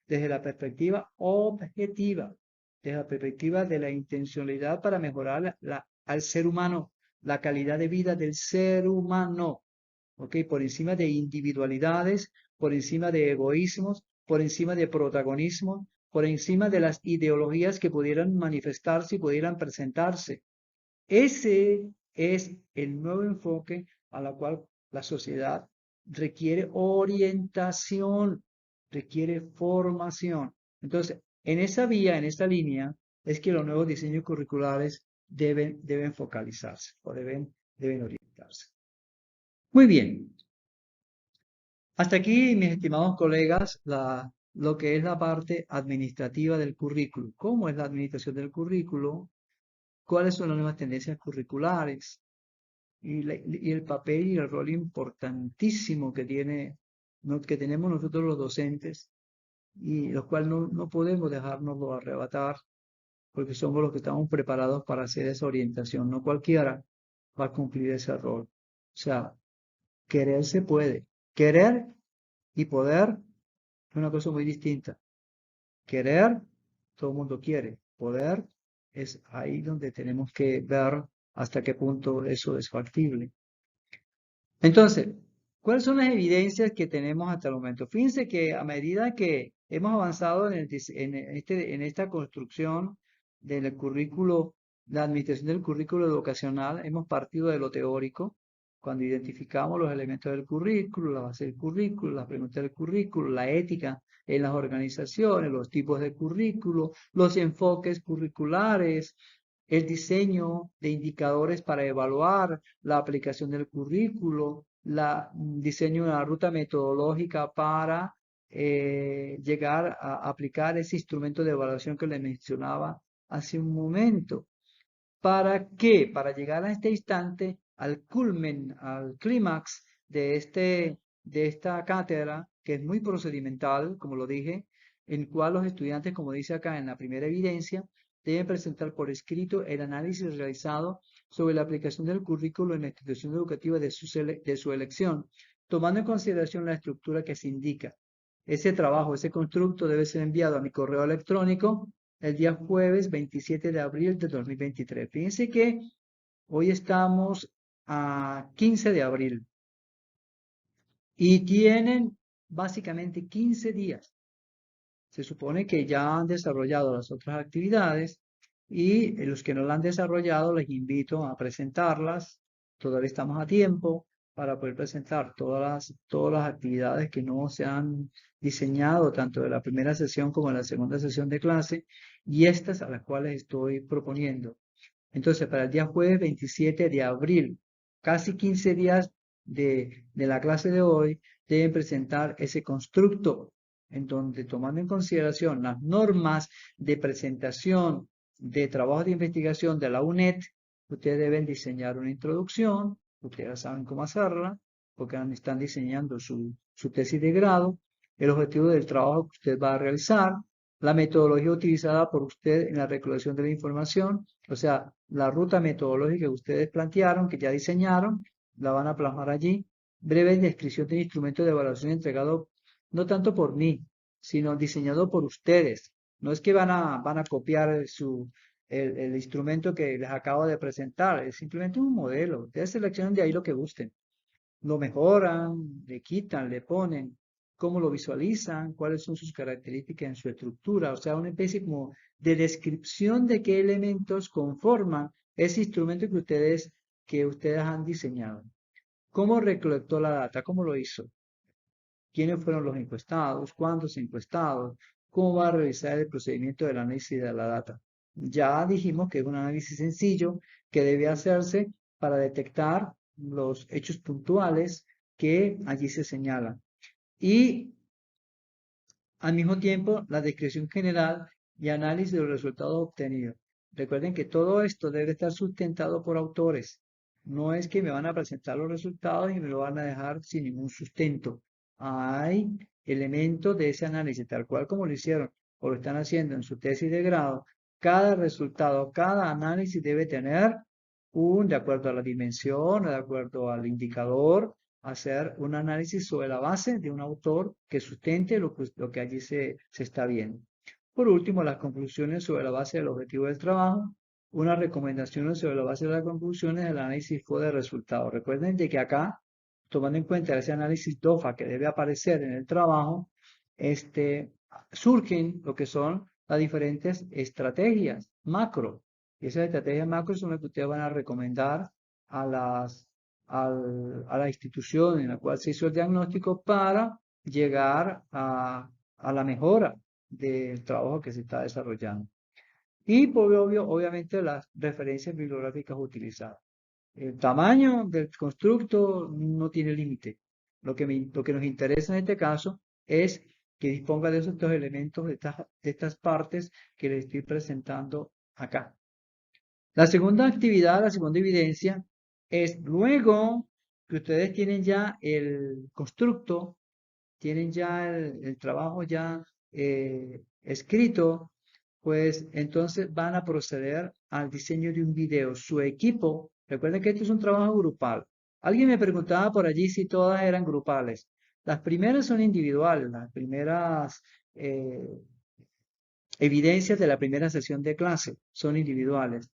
desde la perspectiva objetiva, desde la perspectiva de la intencionalidad para mejorar al ser humano, la calidad de vida del ser humano, ¿ok? Por encima de individualidades, por encima de egoísmos, por encima de protagonismo, por encima de las ideologías que pudieran manifestarse y pudieran presentarse. Ese es el nuevo enfoque a la cual la sociedad requiere orientación, requiere formación. Entonces, en esa vía, en esta línea, es que los nuevos diseños curriculares deben focalizarse o deben orientarse. Muy bien. Hasta aquí, mis estimados colegas, lo que es la parte administrativa del currículo. ¿Cómo es la administración del currículo? ¿Cuáles son las nuevas tendencias curriculares? Y el papel y el rol importantísimo que tenemos nosotros los docentes, y los cuales no podemos dejárnoslo arrebatar, porque somos los que estamos preparados para hacer esa orientación. No cualquiera va a cumplir ese rol. O sea, querer se puede. Querer y poder es una cosa muy distinta. Querer, todo el mundo quiere. Poder, Es ahí donde tenemos que ver hasta qué punto eso es factible. Entonces, ¿cuáles son las evidencias que tenemos hasta el momento? Fíjense que a medida que hemos avanzado en esta construcción del currículo, la administración del currículo educacional, hemos partido de lo teórico, cuando identificamos los elementos del currículo, la base del currículo, las preguntas del currículo, la ética en las organizaciones, los tipos de currículo, los enfoques curriculares, el diseño de indicadores para evaluar la aplicación del currículo, diseño de una ruta metodológica para llegar a aplicar ese instrumento de evaluación que le mencionaba hace un momento. ¿Para qué? Para llegar a este instante, al culmen, al clímax de esta cátedra, que es muy procedimental, como lo dije, en cual los estudiantes, como dice acá en la primera evidencia, deben presentar por escrito el análisis realizado sobre la aplicación del currículo en la institución educativa de su elección, tomando en consideración la estructura que se indica. Ese trabajo, ese constructo debe ser enviado a mi correo electrónico el día jueves 27 de abril de 2023. Fíjense que hoy estamos a 15 de abril y tienen básicamente 15 días. Se supone que ya han desarrollado las otras actividades y los que no la han desarrollado les invito a presentarlas. Todavía estamos a tiempo para poder presentar todas las actividades que no se han diseñado, tanto de la primera sesión como de la segunda sesión de clase, y estas a las cuales estoy proponiendo. Entonces, para el día jueves 27 de abril, casi 15 días de la clase de hoy, deben presentar ese constructo en donde, tomando en consideración las normas de presentación de trabajos de investigación de la UNED, ustedes deben diseñar una introducción, ustedes saben cómo hacerla, porque están diseñando su tesis de grado, el objetivo del trabajo que usted va a realizar, la metodología utilizada por usted en la recolección de la información, o sea, la ruta metodológica que ustedes plantearon, que ya diseñaron, la van a plasmar allí. Breve descripción del instrumento de evaluación entregado no tanto por mí, sino diseñado por ustedes. No es que van a copiar el instrumento que les acabo de presentar, es simplemente un modelo. Ustedes seleccionan de ahí lo que gusten. Lo mejoran, le quitan, le ponen, cómo lo visualizan, cuáles son sus características en su estructura, o sea, una especie como de descripción de qué elementos conforman ese instrumento que ustedes han diseñado. ¿Cómo recolectó la data? ¿Cómo lo hizo? ¿Quiénes fueron los encuestados? ¿Cuántos encuestados? ¿Cómo va a realizar el procedimiento del análisis de la data? Ya dijimos que es un análisis sencillo que debe hacerse para detectar los hechos puntuales que allí se señalan. Y al mismo tiempo, la descripción general y análisis de los resultados obtenidos. Recuerden que todo esto debe estar sustentado por autores. No es que me van a presentar los resultados y me lo van a dejar sin ningún sustento. Hay elementos de ese análisis, tal cual como lo hicieron o lo están haciendo en su tesis de grado. Cada resultado, cada análisis debe tener de acuerdo a la dimensión, de acuerdo al indicador, hacer un análisis sobre la base de un autor que sustente lo que allí se está viendo. Por último, las conclusiones sobre la base del objetivo del trabajo, unas recomendaciones sobre la base de las conclusiones del análisis fue de resultados. Recuerden de que acá, tomando en cuenta ese análisis DOFA que debe aparecer en el trabajo, surgen lo que son las diferentes estrategias macro. Y esas estrategias macro son las que ustedes van a recomendar a la institución en la cual se hizo el diagnóstico para llegar a la mejora del trabajo que se está desarrollando. Y por obviamente las referencias bibliográficas utilizadas. El tamaño del constructo no tiene límite. Lo que nos interesa en este caso es que disponga de esos dos elementos, de estas partes que les estoy presentando acá. La segunda actividad, la segunda evidencia, es luego que ustedes tienen ya el constructo, tienen ya el trabajo ya escrito, pues entonces van a proceder al diseño de un video. Su equipo, recuerden que esto es un trabajo grupal. Alguien me preguntaba por allí si todas eran grupales. Las primeras son individuales, las primeras evidencias de la primera sesión de clase, son individuales.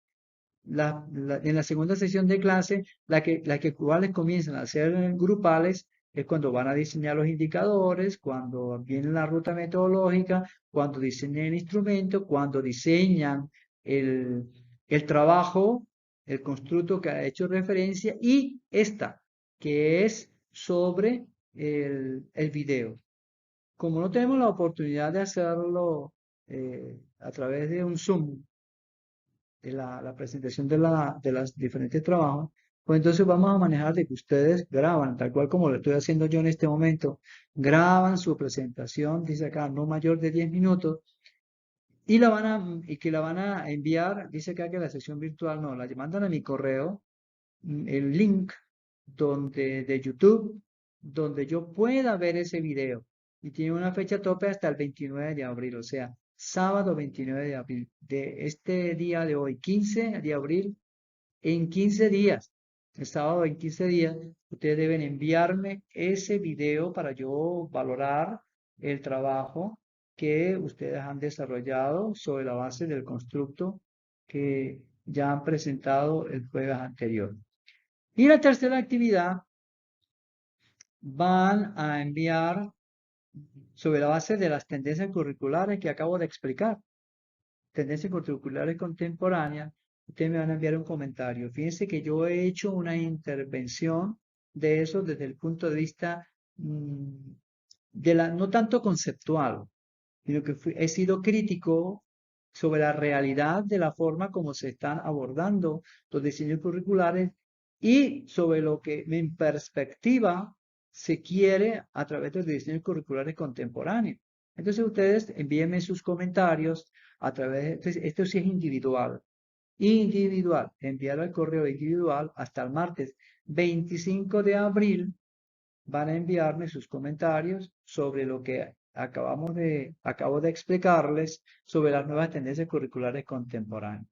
En la segunda sesión de clase, las que cuales comienzan a ser grupales es cuando van a diseñar los indicadores, cuando viene la ruta metodológica, cuando diseñan el instrumento, cuando diseñan el, el trabajo, el constructo que ha hecho referencia y esta, que es sobre el video. Como no tenemos la oportunidad de hacerlo a través de un Zoom, de la presentación de las diferentes trabajos, pues entonces vamos a manejar de que ustedes graban, tal cual como lo estoy haciendo yo en este momento, graban su presentación, dice acá, no mayor de 10 minutos, y que la van a enviar, dice acá que la sesión virtual no, la mandan a mi correo, el link de YouTube, donde yo pueda ver ese video. Y tiene una fecha tope hasta el 29 de abril, o sea, sábado 29 de abril, de este día de hoy, 15 de abril, en 15 días, el sábado en 15 días, ustedes deben enviarme ese video para yo valorar el trabajo que ustedes han desarrollado sobre la base del constructo que ya han presentado el jueves anterior. Y la tercera actividad van a enviar sobre la base de las tendencias curriculares que acabo de explicar. Tendencias curriculares contemporáneas. Ustedes me van a enviar un comentario. Fíjense que yo he hecho una intervención de eso desde el punto de vista de la, no tanto conceptual, sino que he sido crítico sobre la realidad de la forma como se están abordando los diseños curriculares y sobre lo que en perspectiva se quiere a través de los diseños curriculares contemporáneos. Entonces ustedes envíenme sus comentarios a través de, esto sí es individual, enviarlo al correo individual hasta el martes 25 de abril van a enviarme sus comentarios sobre lo que acabo de explicarles sobre las nuevas tendencias curriculares contemporáneas.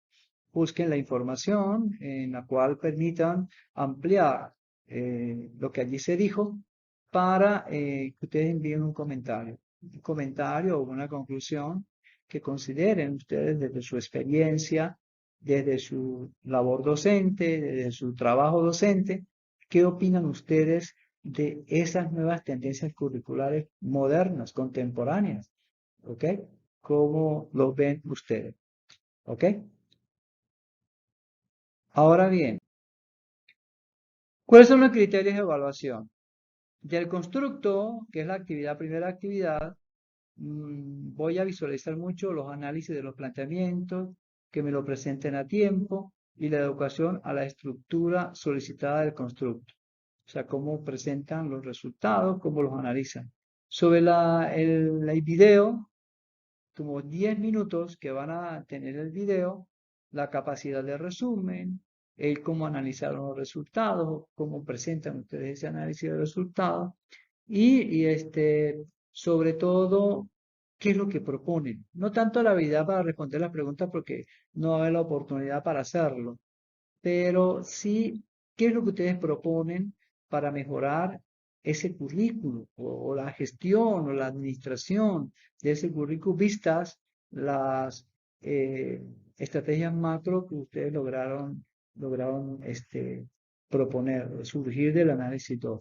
Busquen la información en la cual permitan ampliar lo que allí se dijo para que ustedes envíen un comentario o una conclusión que consideren ustedes desde su experiencia, desde su labor docente, desde su trabajo docente, qué opinan ustedes de esas nuevas tendencias curriculares modernas, contemporáneas, ¿ok? ¿Cómo lo ven ustedes? ¿Ok? Ahora bien, ¿cuáles son los criterios de evaluación? Del constructo, que es la actividad, primera actividad, voy a visualizar mucho los análisis de los planteamientos, que me lo presenten a tiempo y la educación a la estructura solicitada del constructo. O sea, cómo presentan los resultados, cómo los analizan. Sobre el video, como 10 minutos que van a tener el video, la capacidad de resumen, el cómo analizaron los resultados, cómo presentan ustedes ese análisis de resultados sobre todo, qué es lo que proponen. No tanto la habilidad para responder las preguntas porque no hay la oportunidad para hacerlo, pero sí, ¿qué es lo que ustedes proponen para mejorar ese currículo o la gestión o la administración de ese currículo vistas las estrategias macro que ustedes lograron proponer, surgir del análisis 2?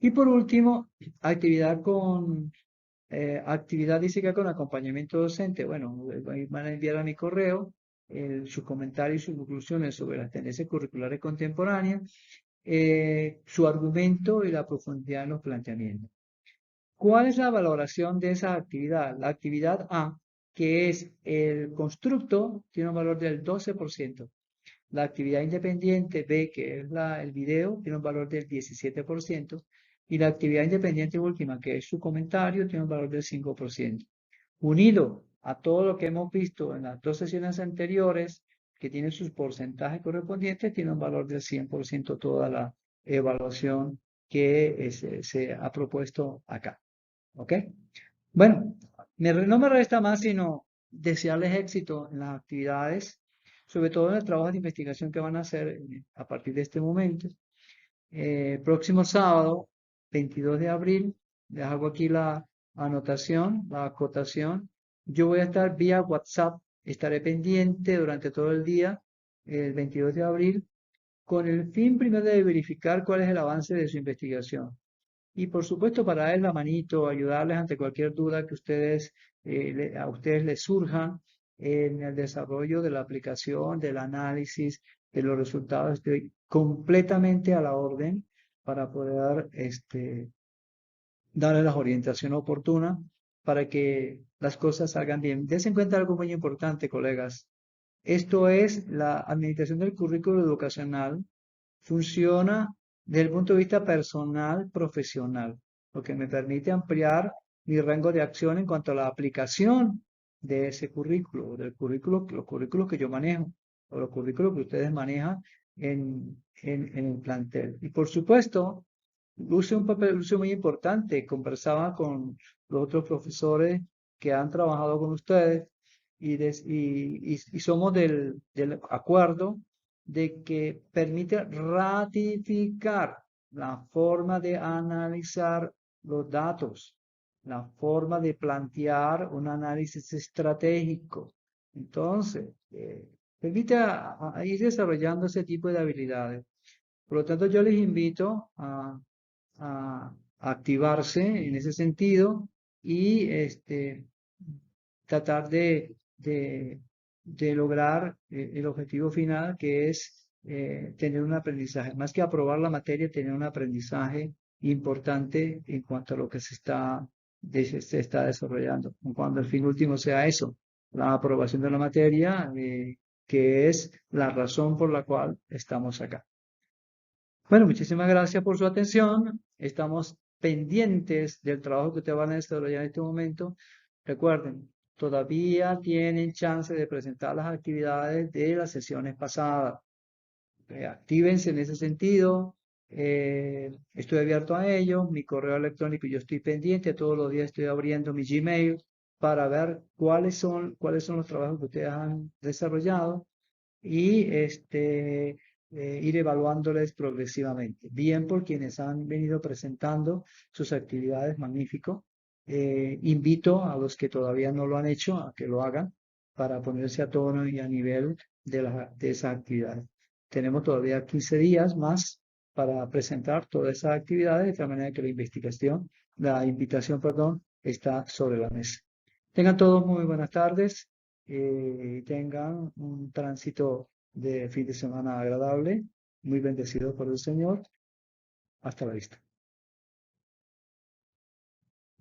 Y por último, actividad física con acompañamiento docente. Bueno, van a enviar a mi correo sus comentarios y sus conclusiones sobre las tendencias curriculares contemporáneas, su argumento y la profundidad en los planteamientos. ¿Cuál es la valoración de esa actividad? La actividad A, que es el constructo, tiene un valor del 12%. La actividad independiente B, que es el video, tiene un valor del 17%. Y la actividad independiente última, que es su comentario, tiene un valor del 5%. Unido a todo lo que hemos visto en las dos sesiones anteriores, que tienen sus porcentajes correspondientes, tiene un valor del 100% toda la evaluación que se ha propuesto acá. ¿Ok? Bueno, no me resta más sino desearles éxito en las actividades, sobre todo en el trabajo de investigación que van a hacer a partir de este momento. Próximo sábado, 22 de abril, les hago aquí la anotación, la acotación, Yo voy a estar vía WhatsApp, estaré pendiente durante todo el día, el 22 de abril, con el fin primero de verificar cuál es el avance de su investigación. Y por supuesto, para darles la manito, ayudarles ante cualquier duda que a ustedes les surja en el desarrollo de la aplicación, del análisis, de los resultados. Estoy completamente a la orden para poder darles la orientación oportuna para que las cosas salgan bien. Dense en cuenta algo muy importante, colegas. Esto es la administración del currículo educacional. Funciona desde el punto de vista personal, profesional, lo que me permite ampliar mi rango de acción en cuanto a la aplicación de ese currículo, del currículo, los currículos que yo manejo, o los currículos que ustedes manejan en el plantel. Y por supuesto, luce muy importante. Conversaba con los otros profesores que han trabajado con ustedes y somos del acuerdo de que permite ratificar la forma de analizar los datos, la forma de plantear un análisis estratégico. Entonces, permite a ir desarrollando ese tipo de habilidades. Por lo tanto, yo les invito a activarse en ese sentido y tratar de lograr el objetivo final, que es tener un aprendizaje. Más que aprobar la materia, tener un aprendizaje importante en cuanto a lo que se está desarrollando. Cuando el fin último sea eso, la aprobación de la materia, que es la razón por la cual estamos acá. Bueno, muchísimas gracias por su atención. Estamos pendientes del trabajo que ustedes van a desarrollar en este momento. Recuerden, todavía tienen chance de presentar las actividades de las sesiones pasadas. Actívense en ese sentido. Estoy abierto a ello. Mi correo electrónico, yo estoy pendiente. Todos los días estoy abriendo mi Gmail para ver cuáles son los trabajos que ustedes han desarrollado y ir evaluándoles progresivamente. Bien por quienes han venido presentando sus actividades, magnífico. Invito a los que todavía no lo han hecho a que lo hagan para ponerse a tono y a nivel de esas actividades. Tenemos todavía 15 días más para presentar todas esas actividades, de tal manera que la invitación, perdón, está sobre la mesa. Tengan todos muy buenas tardes y tengan un tránsito de fin de semana agradable, muy bendecido por el Señor. Hasta la vista.